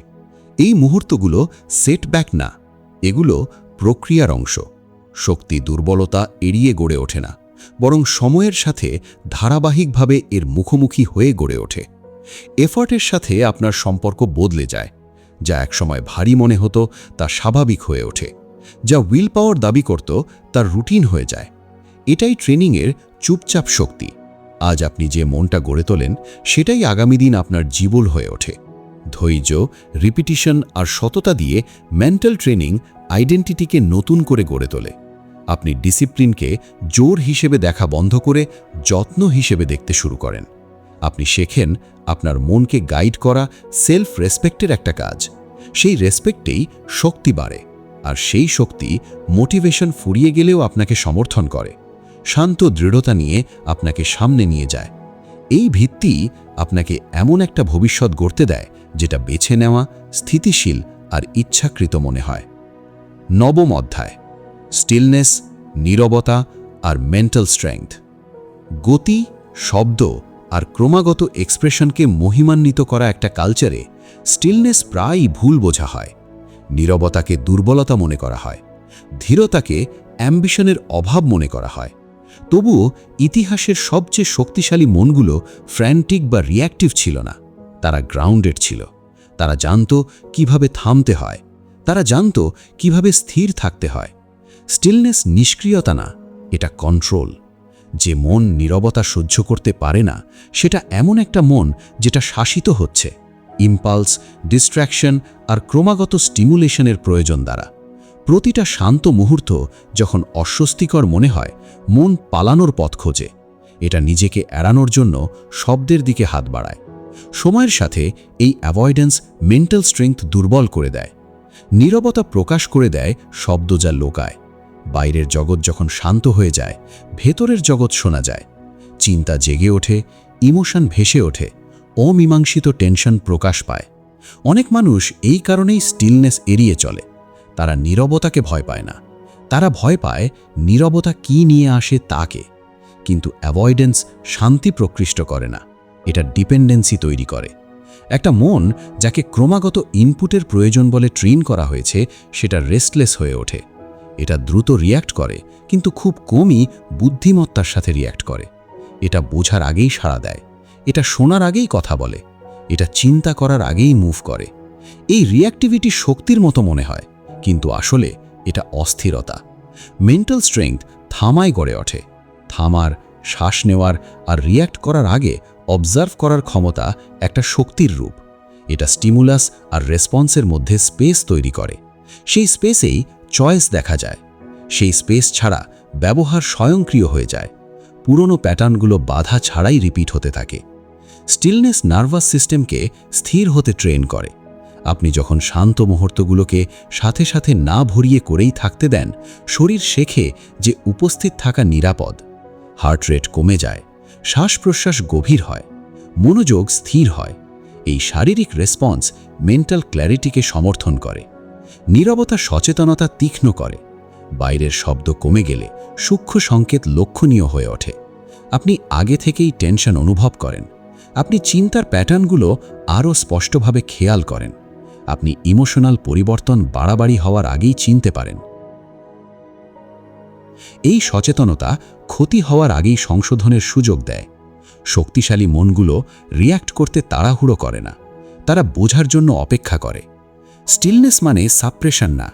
এই মুহূর্তগুলো সেটব্যাক না, এগুলো প্রক্রিয়ার অংশ। শক্তি দুর্বলতা এড়িয়ে গড়ে ওঠে না, বরং সময়ের সাথে ধারাবাহিকভাবে এর মুখোমুখি হয়ে গড়ে ওঠে। এফর্টের সাথে আপনার সম্পর্ক বদলে যায়। যা একসময় ভারী মনে হতো তা স্বাভাবিক হয়ে ওঠে। যা উইল পাওয়ার দাবি করত তার রুটিন হয়ে যায়। এটাই ট্রেনিংয়ের চুপচাপ শক্তি। আজ আপনি যে মনটা গড়ে তোলেন সেটাই আগামী দিন আপনার জীবন হয়ে ওঠে। ধৈর্য, রিপিটিশন আর সততা দিয়ে মেন্টাল ট্রেনিং আইডেন্টিটিকে নতুন করে গড়ে তোলে। আপনি ডিসিপ্লিনকে জোর হিসেবে দেখা বন্ধ করে যত্ন হিসেবে দেখতে শুরু করেন। আপনি শেখেন আপনার মনকে গাইড করা সেলফ রেসপেক্টের একটা কাজ। সেই রেসপেক্টেই শক্তি বাড়ে, আর সেই শক্তি মোটিভেশন ফুরিয়ে গেলেও আপনাকে সমর্থন করে, শান্ত দৃঢ়তা নিয়ে আপনাকে সামনে নিয়ে যায়। এই ভিত্তি আপনাকে এমন একটা ভবিষ্যৎ গড়তে দেয় যেটা বেছে নেওয়া, স্থিতিশীল আর ইচ্ছাকৃত মনে হয়। নবম অধ্যায়, স্টিলনেস, নীরবতা আর মেন্টাল স্ট্রেংথ। গতি, শব্দ আর ক্রমাগত এক্সপ্রেশনকে মহিমান্বিত করা একটা কালচারে স্টিলনেস প্রায়ই ভুল বোঝা হয়। নীরবতাকে দুর্বলতা মনে করা হয়, ধীরতাকে অ্যাম্বিশনের অভাব মনে করা হয়। তবুও ইতিহাসের সবচেয়ে শক্তিশালী মনগুলো ফ্র্যান্টিক বা রিঅ্যাক্টিভ ছিল না। তারা গ্রাউন্ডেড ছিল। তারা জানত কিভাবে থামতে হয়, তারা জানত কিভাবে স্থির থাকতে হয়। স্টিলনেস নিষ্ক্রিয়তা না, এটা কন্ট্রোল। যে মন নীরবতা সহ্য করতে পারে না, সেটা এমন একটা মন যেটা শাসিত হচ্ছে ইম্পালস, ডিস্ট্র্যাকশন আর ক্রমাগত স্টিমুলেশনের প্রয়োজন দ্বারা। প্রতিটা শান্ত মুহূর্ত যখন অস্বস্তিকর মনে হয়, মন পালানোর পথ খোঁজে। এটা নিজেকে এড়ানোর জন্য শব্দের দিকে হাত বাড়ায়। সময়ের সাথে এই অ্যাভয়েডেন্স মেন্টাল স্ট্রেংথ দুর্বল করে দেয়। নীরবতা প্রকাশ করে দেয় শব্দ যা লোকায়। বাইরের জগৎ যখন শান্ত হয়ে যায়, ভেতরের জগৎ শোনা যায়। চিন্তা জেগে ওঠে, ইমোশন ভেসে ওঠে, অমীমাংসিত টেনশন প্রকাশ পায়। অনেক মানুষ এই কারণেই স্টিলনেস এড়িয়ে চলে। তারা নীরবতাকে ভয় পায় না, তারা ভয় পায় নীরবতা কি নিয়ে আসে তাকে। কিন্তু অ্যাভয়েডেন্স শান্তি প্রকৃষ্ট করে না, এটা ডিপেন্ডেন্সি তৈরি করে। একটা মন যাকে ক্রমাগত ইনপুটের প্রয়োজন বলে ট্রেন করা হয়েছে, সেটা রেস্টলেস হয়ে ওঠে। এটা দ্রুত রিয়্যাক্ট করে, কিন্তু খুব কমই বুদ্ধিমত্তার সাথে রিয়্যাক্ট করে। এটা বোঝার আগেই সাড়া দেয়, এটা শোনার আগেই কথা বলে, এটা চিন্তা করার আগেই মুভ করে। এই রিঅ্যাক্টিভিটি শক্তির মতো মনে হয়, কিন্তু আসলে এটা অস্থিরতা। মেন্টাল স্ট্রেংথ থামায় গড়ে ওঠে। থামার, শ্বাস নেওয়ার আর রিয়্যাক্ট করার আগে অবজার্ভ করার ক্ষমতা একটা শক্তির রূপ। এটা স্টিমুলাস আর রেসপন্সের মধ্যে স্পেস তৈরি করে। সেই স্পেসেই চয়েস দেখা যায়। সেই স্পেস ছাড়া ব্যবহার স্বয়ংক্রিয় হয়ে যায়। পুরনো প্যাটার্নগুলো বাধা ছাড়াই রিপিট হতে থাকে। স্টিলনেস নার্ভাস সিস্টেমকে স্থির হতে ট্রেন করে। আপনি যখন শান্ত মুহূর্তগুলোকে সাথে সাথে না ভরিয়ে করেই থাকতে দেন, শরীর শেখে যে উপস্থিত থাকা নিরাপদ। হার্ট রেট কমে যায়, শ্বাস প্রশ্বাস গভীর হয়, মনোযোগ স্থির হয়। এই শারীরিক রেসপন্স মেন্টাল ক্ল্যারিটিকে সমর্থন করে। নীরবতা সচেতনতা তীক্ষ্ণ করে। বাইরের শব্দ কমে গেলে সূক্ষ্ম সংকেত লক্ষণীয় হয়ে ওঠে। আপনি আগে থেকেই টেনশন অনুভব করেন। আপনি চিন্তার প্যাটার্নগুলো আরও স্পষ্টভাবে খেয়াল করেন। আপনি ইমোশনাল পরিবর্তন বাড়াবাড়ি হওয়ার আগেই চিনতে পারেন। এই সচেতনতা ক্ষতি হওয়ার আগেই সংশোধনের সুযোগ দেয়। শক্তিশালী মনগুলো রিয়্যাক্ট করতে তাড়াহুড়ো করে না, তারা বোঝার জন্য অপেক্ষা করে। স্টিলনেস মানে সাপ্রেশন না।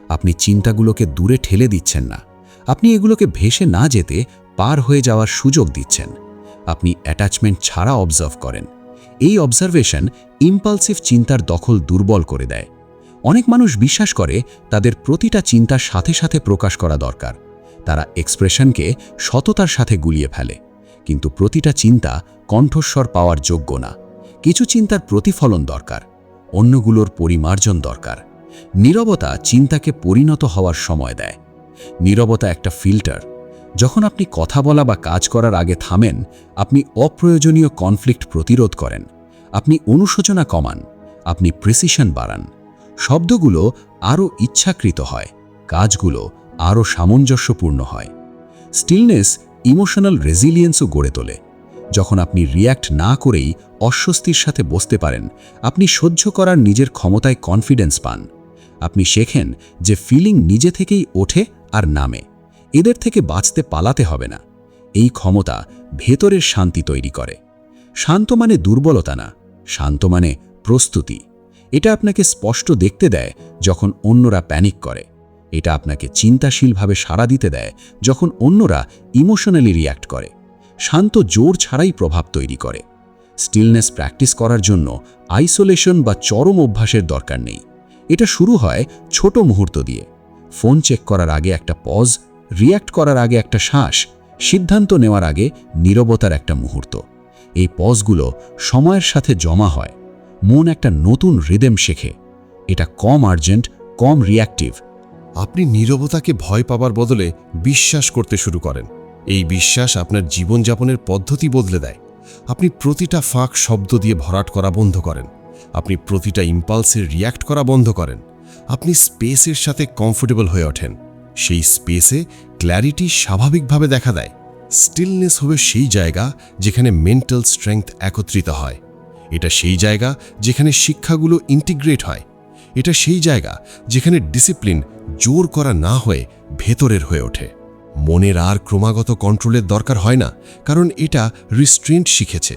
আপনি চিন্তাগুলোকে দূরে ঠেলে দিচ্ছেন না, আপনি এগুলোকে ভেসে না যেতে পার হয়ে যাওয়ার সুযোগ দিচ্ছেন। আপনি অ্যাটাচমেন্ট ছাড়া অবজার্ভ করেন। এই অবজারভেশন ইম্পালসিভ চিন্তার দখল দুর্বল করে দেয়। অনেক মানুষ বিশ্বাস করে তাদের প্রতিটা চিন্তার সাথে সাথে প্রকাশ করা দরকার। তারা এক্সপ্রেশনকে সততার সাথে গুলিয়ে ফেলে। কিন্তু প্রতিটা চিন্তা কণ্ঠস্বর পাওয়ার যোগ্য না। কিছু চিন্তার প্রতিফলন দরকার, অন্যগুলোর পরিমার্জন দরকার। নীরবতা চিন্তাকে পরিণত হওয়ার সময় দেয়। নীরবতা একটা ফিল্টার। যখন আপনি কথা বলা বা কাজ করার আগে থামেন, আপনি অপ্রয়োজনীয় কনফ্লিক্ট প্রতিরোধ করেন, আপনি অনুশোচনা কমান, আপনি প্রিসিশন বাড়ান। শব্দগুলো আরও ইচ্ছাকৃত হয়, কাজগুলো আরও সামঞ্জস্যপূর্ণ হয়। স্টিলনেস ইমোশনাল রেজিলিয়েন্সও গড়ে তোলে। যখন আপনি রিয়্যাক্ট না করেই অস্বস্তির সাথে বসতে পারেন, আপনি সহ্য করার নিজের ক্ষমতায় কনফিডেন্স পান। আপনি শেখেন যে ফিলিং নিজে থেকেই ওঠে আর নামে, এদের থেকে বাঁচতে পালাতে হবে না। এই ক্ষমতা ভেতরের শান্তি তৈরি করে। শান্ত মানে দুর্বলতা না, শান্ত মানে প্রস্তুতি। এটা আপনাকে স্পষ্ট দেখতে দেয় যখন অন্যরা প্যানিক করে। এটা আপনাকে চিন্তাশীলভাবে সাড়া দিতে দেয় যখন অন্যরা ইমোশনালি রিয়্যাক্ট করে। শান্ত জোর ছাড়াই প্রভাব তৈরি করে। স্টিলনেস প্র্যাকটিস করার জন্য আইসোলেশন বা চরম অভ্যাসের দরকার নেই। এটা শুরু হয় ছোট মুহূর্ত দিয়ে। ফোন চেক করার আগে একটা পজ, রিয়্যাক্ট করার আগে একটা শ্বাস, সিদ্ধান্ত নেওয়ার আগে নীরবতার একটা মুহূর্ত। এই পজগুলো সময়ের সাথে জমা হয়। মন একটা নতুন রিদম শেখে। এটা কম আর্জেন্ট, কম রিয়্যাক্টিভ। আপনি নীরবতাকে ভয় পাবার বদলে বিশ্বাস করতে শুরু করেন। এই বিশ্বাস আপনার জীবনযাপনের পদ্ধতি বদলে দেয়। আপনি প্রতিটা ফাঁক শব্দ দিয়ে ভরাট করা বন্ধ করেন। আপনি প্রতিটা ইম্পালসে রিয়্যাক্ট করা বন্ধ করেন। আপনি স্পেসের সাথে কমফোর্টেবল হয়ে ওঠেন। সেই স্পেসে ক্ল্যারিটি স্বাভাবিকভাবে দেখা দেয়। স্টিলনেস হবে সেই জায়গা যেখানে মেন্টাল স্ট্রেংথ একত্রিত হয়। এটা সেই জায়গা যেখানে শিক্ষাগুলো ইন্টিগ্রেট হয়। এটা সেই জায়গা যেখানে ডিসিপ্লিন জোর করা না হয়ে ভেতরের হয়ে ওঠে। মনের আর ক্রমাগত কন্ট্রোলের দরকার হয় না, কারণ এটা রিস্ট্রেন্ট শিখেছে।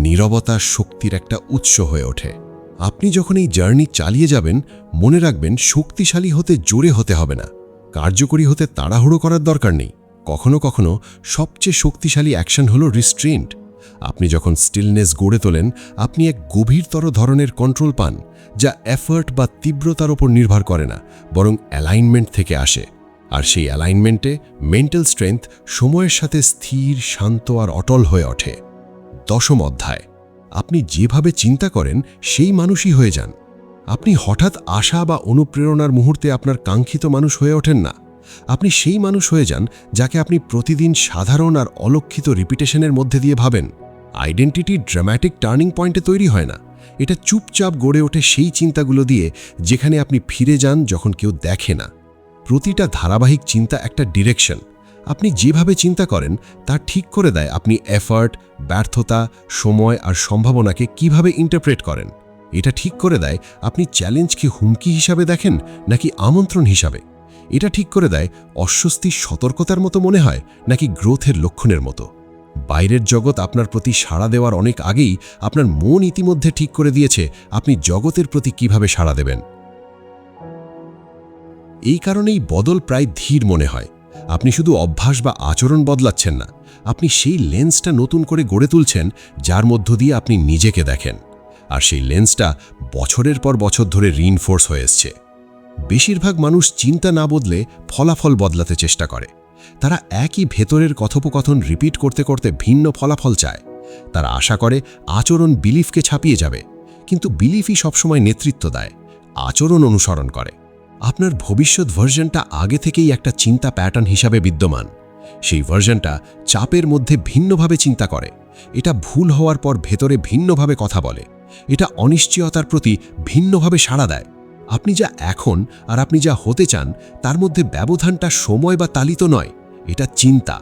নীরবতা শক্তির একটা উৎস হয়ে ওঠে। আপনি যখন এই জার্নি চালিয়ে যাবেন, মনে রাখবেন শক্তিশালী হতে জোরে হতে হবে না, কার্যকরী হতে তাড়াহুড়ো করার দরকার নেই। কখনো কখনো সবচেয়ে শক্তিশালী অ্যাকশন হলো রিস্ট্রেন্ট। আপনি যখন স্টিলনেস গড়ে তোলেন, আপনি এক গভীরতর ধরনের কন্ট্রোল পান, যা এফর্ট বা তীব্রতার ওপর নির্ভর করে না, বরং অ্যালাইনমেন্ট থেকে আসে। আর সেই অ্যালাইনমেন্টে মেন্টাল স্ট্রেংথ সময়ের সাথে স্থির, শান্ত আর অটল হয়ে ওঠে। 10ম অধ্যায়, আপনি যেভাবে চিন্তা করেন সেই মানুষই হয়ে যান। আপনি হঠাৎ আশা বা অনুপ্রেরণার মুহূর্তে আপনার কাঙ্ক্ষিত মানুষ হয়ে ওঠেন না। আপনি সেই মানুষ হয়ে যান যাকে আপনি প্রতিদিন সাধারণ আর অলক্ষিত রিপিটেশনের মধ্যে দিয়ে ভাবেন। আইডেন্টিটি ড্রামাটিক টার্নিং পয়েন্টে তৈরি হয় না, এটা চুপচাপ গড়ে ওঠে সেই চিন্তাগুলো দিয়ে যেখানে আপনি ফিরে যান যখন কেউ দেখে না। প্রতিটা ধারাবাহিক চিন্তা একটা ডিরেকশন। আপনি যেভাবে চিন্তা করেন তা ঠিক করে দেয় আপনি এফর্ট, ব্যর্থতা, সময় আর সম্ভাবনাকে কিভাবে ইন্টারপ্রেট করেন। এটা ঠিক করে দেয় আপনি চ্যালেঞ্জকে হুমকি হিসাবে দেখেন নাকি আমন্ত্রণ হিসাবে। এটা ঠিক করে দেয় অস্বস্তি সতর্কতার মতো মনে হয় নাকি গ্রোথের লক্ষণের মতো। বাইরের জগৎ আপনার প্রতি সাড়া দেওয়ার অনেক আগেই আপনার মন ইতিমধ্যে ঠিক করে দিয়েছে আপনি জগতের প্রতি কিভাবে সাড়া দেবেন। এই কারণেই বদল প্রায় ধীর মনে হয়। আপনি শুধু অভ্যাস বা আচরণ বদলাচ্ছেন না, আপনি সেই লেন্সটা নতুন করে গড়ে তুলছেন যার মধ্য দিয়ে আপনি নিজেকে দেখেন। আর সেই লেন্সটা বছরের পর বছর ধরে রিইনফোর্স হয়ে এসছে। বেশিরভাগ মানুষ চিন্তা না বদলে ফলাফল বদলাতে চেষ্টা করে। তারা একই ভেতরের কথোপকথন রিপিট করতে করতে ভিন্ন ফলাফল চায়। তারা আশা করে আচরণ বিলিফকে ছাপিয়ে যাবে, কিন্তু বিলিফই সবসময় নেতৃত্ব দেয়, আচরণ অনুসরণ করে। আপনার ভবিষ্যৎ ভার্সনটা আগে থেকেই একটা চিন্তা প্যাটার্ন হিসাবে বিদ্যমান। সেই ভার্সনটা চাপের মধ্যে ভিন্নভাবে চিন্তা করে, এটা ভুল হওয়ার পর ভেতরে ভিন্নভাবে কথা বলে, এটা অনিশ্চয়তার প্রতি ভিন্নভাবে সাড়া দেয়। আপনি যা এখন আর আপনি যা হতে চান তার মধ্যে ব্যবধানটা সময় বা তালিত নয়, এটা চিন্তা।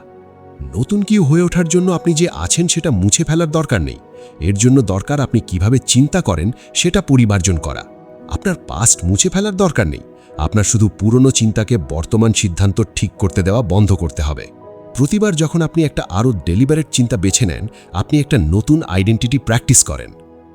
নতুন কেউ হয়ে ওঠার জন্য আপনি যে আছেন সেটা মুছে ফেলার দরকার নেই। এর জন্য দরকার আপনি কিভাবে চিন্তা করেন সেটা পরিমার্জন করা। আপনার পাস্ট মুছে ফেলার দরকার নেই, আপনার শুধু পুরনো চিন্তাকে বর্তমান সিদ্ধান্ত ঠিক করতে দেওয়া বন্ধ করতে হবে। প্রতিবার যখন আপনি একটা আরও ডেলিবারেট চিন্তা বেছে নেন, আপনি একটা নতুন আইডেন্টিটি প্র্যাকটিস করেন।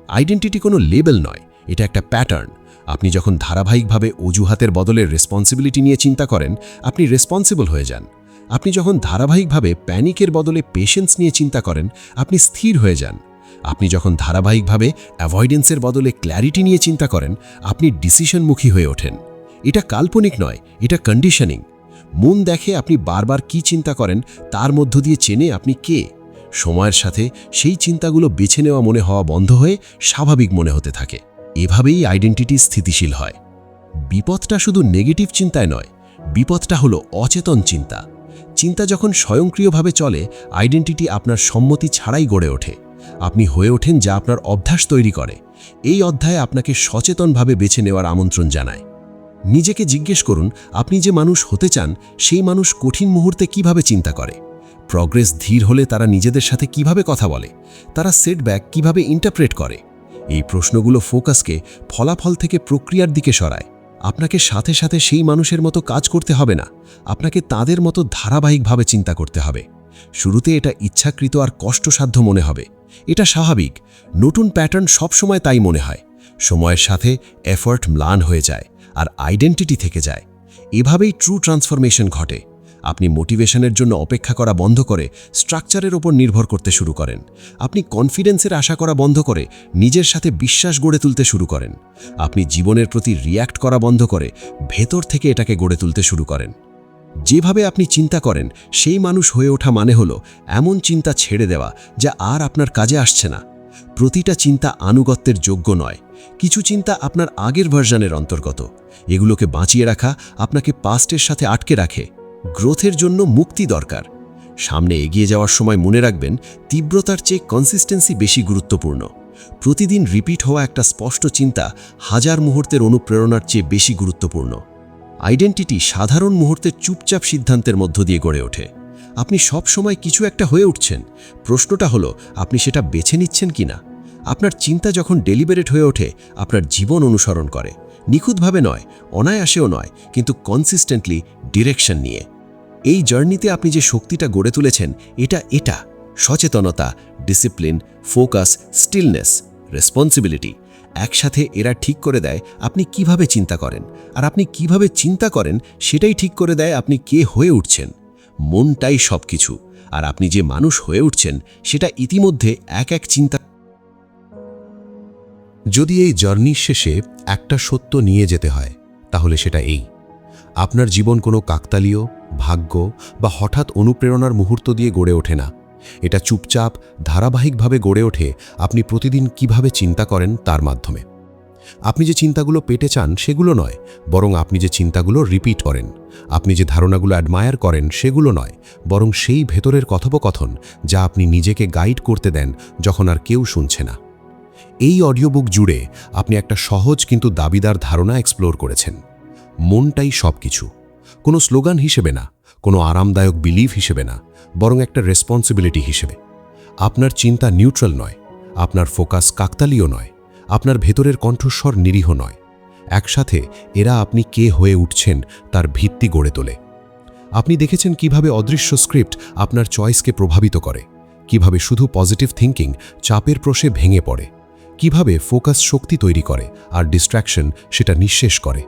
আইডেন্টিটি কোনো লেবেল নয়, এটা একটা প্যাটার্ন। আপনি যখন ধারাবাহিকভাবে অজুহাতের বদলে রেসপন্সিবিলিটি নিয়ে চিন্তা করেন, আপনি রেসপন্সিবল হয়ে যান। আপনি যখন ধারাবাহিকভাবে প্যানিকের বদলে পেশেন্স নিয়ে চিন্তা করেন, আপনি স্থির হয়ে যান। আপনি যখন ধারাবাহিকভাবে অ্যাভয়েডেন্সের বদলে ক্ল্যারিটি নিয়ে চিন্তা করেন, আপনি ডিসিশনমুখী হয়ে ওঠেন। এটা কাল্পনিক নয়, এটা কন্ডিশনিং। মন দেখে আপনি বারবার কি চিন্তা করেন, তার মধ্য দিয়ে চেনে আপনি কে। সময়ের সাথে সেই চিন্তাগুলো বেছে নেওয়া মনে হওয়া বন্ধ হয়ে স্বাভাবিক মনে হতে থাকে। এভাবেই আইডেন্টিটি স্থিতিশীল হয়। বিপদটা শুধু নেগেটিভ চিন্তায় নয়, বিপদটা হলো অচেতন চিন্তা। চিন্তা যখন স্বয়ংক্রিয়ভাবে চলে, আইডেন্টিটি আপনার সম্মতি ছাড়াই গড়ে ওঠে। আপনি হয়ে ওঠেন যা আপনার অভ্যাস তৈরি করে। এই অধ্যায়ে আপনাকে সচেতনভাবে বেছে নেওয়ার আমন্ত্রণ জানায়। নিজেকে জিজ্ঞেস করুন, আপনি যে মানুষ হতে চান সেই মানুষ কঠিন মুহূর্তে কিভাবে চিন্তা করে। প্রগ্রেস ধীর হলে তারা নিজেদের সাথে কিভাবে কথা বলে, তারা সেটব্যাক কিভাবে ইন্টারপ্রেট করে। এই প্রশ্নগুলো ফোকাসকে ফলাফল থেকে প্রক্রিয়ার দিকে সরায়। আপনাকে সাথে সাথে সেই মানুষের মতো কাজ করতে হবে না, আপনাকে তাদের মতো ধারাবাহিকভাবে চিন্তা করতে হবে। শুরুতে এটা ইচ্ছাকৃত আর কষ্টসাধ্য মনে হবে, এটা স্বাভাবিক। নতুন প্যাটার্ন সবসময় তাই মনে হয়। সময়ের সাথে এফর্ট ম্লান হয়ে যায় আর আইডেন্টিটি থেকে যায়। এভাবেই ট্রু ট্রান্সফরমেশন ঘটে। আপনি মোটিভেশনের জন্য অপেক্ষা করা বন্ধ করে স্ট্রাকচারের ওপর নির্ভর করতে শুরু করেন। আপনি কনফিডেন্সের আশা করা বন্ধ করে নিজের সাথে বিশ্বাস গড়ে তুলতে শুরু করেন। আপনি জীবনের প্রতি রিয়্যাক্ট করা বন্ধ করে ভেতর থেকে এটাকে গড়ে তুলতে শুরু করেন। যেভাবে আপনি চিন্তা করেন সেই মানুষ হয়ে ওঠা মানে হলো এমন চিন্তা ছেড়ে দেওয়া যা আর আপনার কাজে আসছে না। প্রতিটা চিন্তা আনুগত্যের যোগ্য নয়। কিছু চিন্তা আপনার আগের ভার্সনের অন্তর্গত। এগুলোকে বাঁচিয়ে রাখা আপনাকে পাস্টের সাথে আটকে রাখে। গ্রোথের জন্য মুক্তি দরকার। সামনে এগিয়ে যাওয়ার সময় মনে রাখবেন, তীব্রতার চেয়ে কনসিস্টেন্সি বেশি গুরুত্বপূর্ণ। প্রতিদিন রিপিট হওয়া একটা স্পষ্ট চিন্তা হাজার মুহূর্তের অনুপ্রেরণার চেয়ে বেশি গুরুত্বপূর্ণ। আইডেন্টিটি সাধারণ মুহূর্তের চুপচাপ সিদ্ধান্তের মধ্য দিয়ে গড়ে ওঠে। আপনি সব সময় কিছু একটা হয়ে উঠছেন, প্রশ্নটা হলো আপনি সেটা বেছে নিচ্ছেন কিনা। আপনার চিন্তা যখন ডেলিবারেট হয়ে ওঠে, আপনার জীবন অনুসরণ করে, নিখুঁতভাবে নয়, অনায়াসেও নয়, কিন্তু কনসিস্টেন্টলি ডিরেকশন নিয়ে। এই জার্নিতে আপনি যে শক্তিটা গড়ে তুলেছেন এটা সচেতনতা, ডিসিপ্লিন, ফোকাস, স্টিলনেস, রেসপন্সিবিলিটি একসাথে এরা ঠিক করে দেয় আপনি কিভাবে চিন্তা করেন, আর আপনি কিভাবে চিন্তা করেন সেটাই ঠিক করে দেয় আপনি কে হয়ে উঠছেন। মনটাই সব কিছু, আর আপনি যে মানুষ হয়ে উঠছেন সেটা ইতিমধ্যে এক চিন্তা। যদি এই জার্নির শেষে একটা সত্য নিয়ে যেতে হয় তাহলে সেটা এই: আপনার জীবন কোনো কাকতালীয়, ভাগ্য বা হঠাৎ অনুপ্রেরণার মুহূর্ত দিয়ে গড়ে ওঠে না। এটা চুপচাপ, ধারাবাহিকভাবে গড়ে ওঠে আপনি প্রতিদিন কিভাবে চিন্তা করেন তার মাধ্যমে। আপনি যে চিন্তাগুলো পেতে চান সেগুলো নয়, বরং আপনি যে চিন্তাগুলো রিপিট করেন। আপনি যে ধারণাগুলো অ্যাডমায়ার করেন সেগুলো নয়, বরং সেই ভেতরের কথোপকথন যা আপনি নিজেকে গাইড করতে দেন যখন আর কেউ শুনছে না। এই অডিও বুক জুড়ে আপনি একটা সহজ কিন্তু দাবিদার ধারণা এক্সপ্লোর করেছেন: মনটাই সব কিছু। কোনো স্লোগান হিসেবে না, কোনো আরামদায়ক বিলিভ হিসেবে না, বরং একটা রেসপন্সিবিলিটি হিসেবে। আপনার চিন্তা নিউট্রাল নয়, আপনার ফোকাস কাকতালীয় নয়, আপনার ভেতরের কণ্ঠস্বর নিরীহ নয়। একসাথে এরা আপনি কে হয়ে উঠছেন তার ভিত্তি গড়ে তোলে। আপনি দেখেছেন কিভাবে অদৃশ্য স্ক্রিপ্ট আপনার চয়েসকে প্রভাবিত করে, কিভাবে শুধু পজিটিভ থিঙ্কিং চাপের প্রশ্নে ভেঙে পড়ে, কিভাবে ফোকাস শক্তি তৈরি করে আর ডিস্ট্র্যাকশন সেটা নিঃশেষ করে,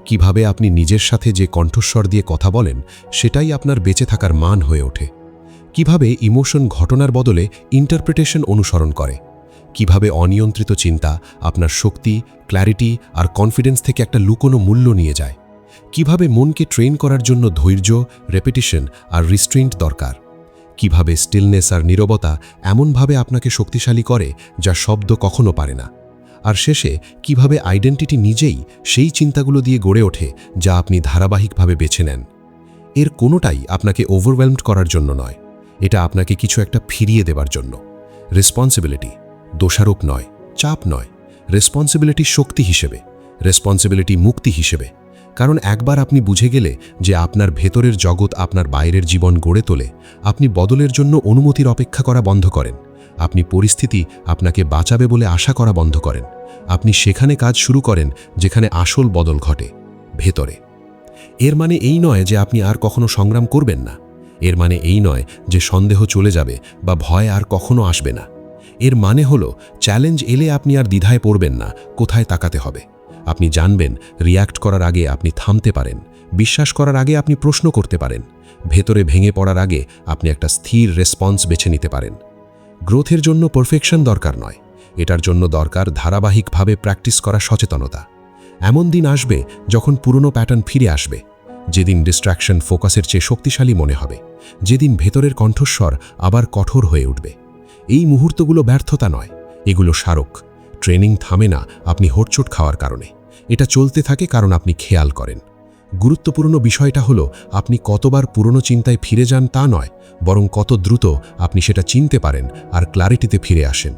কিভাবে আপনি নিজের সাথে যে কণ্ঠস্বর দিয়ে কথা বলেন সেটাই আপনার বেঁচে থাকার মান হয়ে ওঠে, কিভাবে ইমোশন ঘটনার বদলে ইন্টারপ্রিটেশন অনুসরণ করে, কিভাবে অনিয়ন্ত্রিত চিন্তা আপনার শক্তি, ক্ল্যারিটি আর কনফিডেন্স থেকে একটা লুকোনো মূল্য নিয়ে যায়, কিভাবে মনকে ট্রেন করার জন্য ধৈর্য, রেপিটিশন আর রিস্ট্রেইন্ট দরকার, কিভাবে স্টিলনেস আর নীরবতা এমনভাবে আপনাকে শক্তিশালী করে যা শব্দ কখনো পারে না, আর শেষে কিভাবে আইডেন্টিটি নিজেই সেই চিন্তাগুলো দিয়ে গড়ে ওঠে যা আপনি ধারাবাহিকভাবে বেছে নেন। এর কোনোটাই আপনাকে ওভারওয়েলমড করার জন্য নয়, এটা আপনাকে কিছু একটা ফিরিয়ে দেবার জন্য। রেসপন্সিবিলিটি দোষারোপ নয়, চাপ নয়, রেসপন্সিবিলিটি শক্তি হিসেবে, রেসপন্সিবিলিটি মুক্তি হিসেবে। কারণ একবার আপনি বুঝে গেলে যে আপনার ভেতরের জগৎ আপনার বাইরের জীবন গড়ে তোলে, আপনি বদলের জন্য অনুমতির অপেক্ষা করা বন্ধ করেন, আপনি পরিস্থিতি আপনাকে বাঁচাবে বলে আশা করা বন্ধ করেন, আপনি সেখানে কাজ শুরু করেন যেখানে আসল বদল ঘটে, ভেতরে। এর মানে এই নয় যে আপনি আর কখনো সংগ্রাম করবেন না, এর মানে এই নয় যে সন্দেহ চলে যাবে বা ভয় আর কখনো আসবে না। এর মানে হলো চ্যালেঞ্জ এলে আপনি আর দ্বিধায় পড়বেন না কোথায় তাকাতে হবে। আপনি জানবেন রিয়্যাক্ট করার আগে আপনি থামতে পারেন, বিশ্বাস করার আগে আপনি প্রশ্ন করতে পারেন, ভেতরে ভেঙে পড়ার আগে আপনি একটা স্থির রেসপন্স বেছে নিতে পারেন। গ্রোথের জন্য পারফেকশন দরকার নয়, এটার জন্য দরকার ধারাবাহিকভাবে প্র্যাকটিস করা সচেতনতা। এমন দিন আসবে যখন পুরনো প্যাটার্ন ফিরে আসবে, যেদিন ডিস্ট্র্যাকশন ফোকাসের চেয়ে শক্তিশালী মনে হবে, যেদিন ভেতরের কণ্ঠস্বর আবার কঠোর হয়ে উঠবে। এই মুহূর্তগুলো ব্যর্থতা নয়, এগুলো স্মারক। ট্রেনিং থামে না আপনি হোঁচট খাওয়ার কারণে, এটা চলতে থাকে কারণ আপনি খেয়াল করেন। গুরুত্বপূর্ণ বিষয়টা হলো আপনি কতবার পুরনো চিন্তায় ফিরে যান তা নয়, বরং কত দ্রুত আপনি সেটা চিনতে পারেন আর ক্লারিটিতে ফিরে আসেন।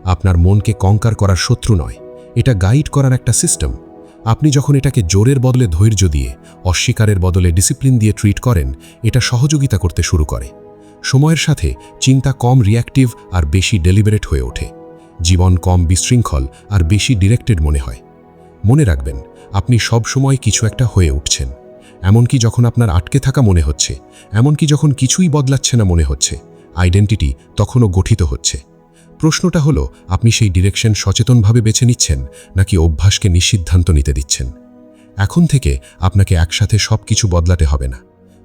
আপনার মনকে কঙ্কার করার শত্রু নয়, এটা গাইড করার একটা সিস্টেম। আপনি যখন এটাকে জোরের বদলে ধৈর্য দিয়ে, অস্বীকারের বদলে ডিসিপ্লিন দিয়ে ট্রিট করেন, এটা সহযোগিতা করতে শুরু করে। সময়ের সাথে চিন্তা কম রিঅ্যাক্টিভ আর বেশি ডেলিবারেট হয়ে ওঠে, জীবন কম বিশৃঙ্খল আর বেশি ডিরেক্টেড মনে হয়। মনে রাখবেন, আপনি সব সময় কিছু একটা হয়ে উঠছেন, এমনকি যখন আপনার আটকে থাকা মনে হচ্ছে, এমনকি যখন কিছুই বদলাচ্ছে না মনে হচ্ছে, আইডেন্টিটি তখনও গঠিত হচ্ছে। প্রশ্নটা হলো, আপনি সেই ডিরেকশন সচেতনভাবে বেছে নিচ্ছেন নাকি অভ্যাসকে নিঃসিদ্ধান্ত নিতে দিচ্ছেন। এখন থেকে আপনাকে একসাথে সব কিছু বদলাতে হবে না,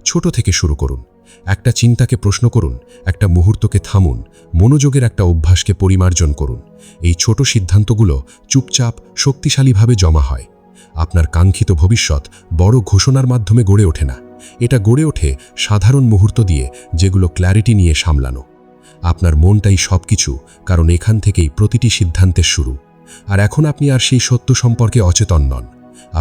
ছোট থেকে শুরু করুন। একটা চিন্তাকে প্রশ্ন করুন, একটা মুহূর্তকে থামুন, মনোযোগের একটা অভ্যাসকে পরিমার্জন করুন। এই ছোট সিদ্ধান্তগুলো চুপচাপ শক্তিশালীভাবে জমা হয়। আপনার কাঙ্ক্ষিত ভবিষ্যৎ বড় ঘোষণার মাধ্যমে গড়ে ওঠে না, এটা গড়ে ওঠে সাধারণ মুহূর্ত দিয়ে, যেগুলো ক্ল্যারিটি নিয়ে সামলানো। আপনার মনটাই সব কিছু, কারণ এখান থেকেই প্রতিটি সিদ্ধান্তের শুরু। আর এখন আপনি আর সেই সত্য সম্পর্কে অচেতন নন,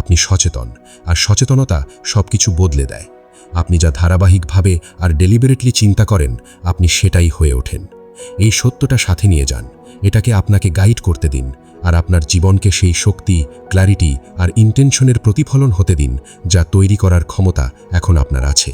আপনি সচেতন, আর সচেতনতা সব কিছু বদলে দেয়। আপনি যা ধারাবাহিকভাবে আর ডেলিবারেটলি চিন্তা করেন, আপনি সেটাই হয়ে ওঠেন। এই সত্যটা সাথে নিয়ে যান, এটাকে আপনাকে গাইড করতে দিন, আর আপনার জীবনকে সেই শক্তি, ক্ল্যারিটি আর ইন্টেনশনের প্রতিফলন হতে দিন যা তৈরি করার ক্ষমতা এখন আপনার আছে।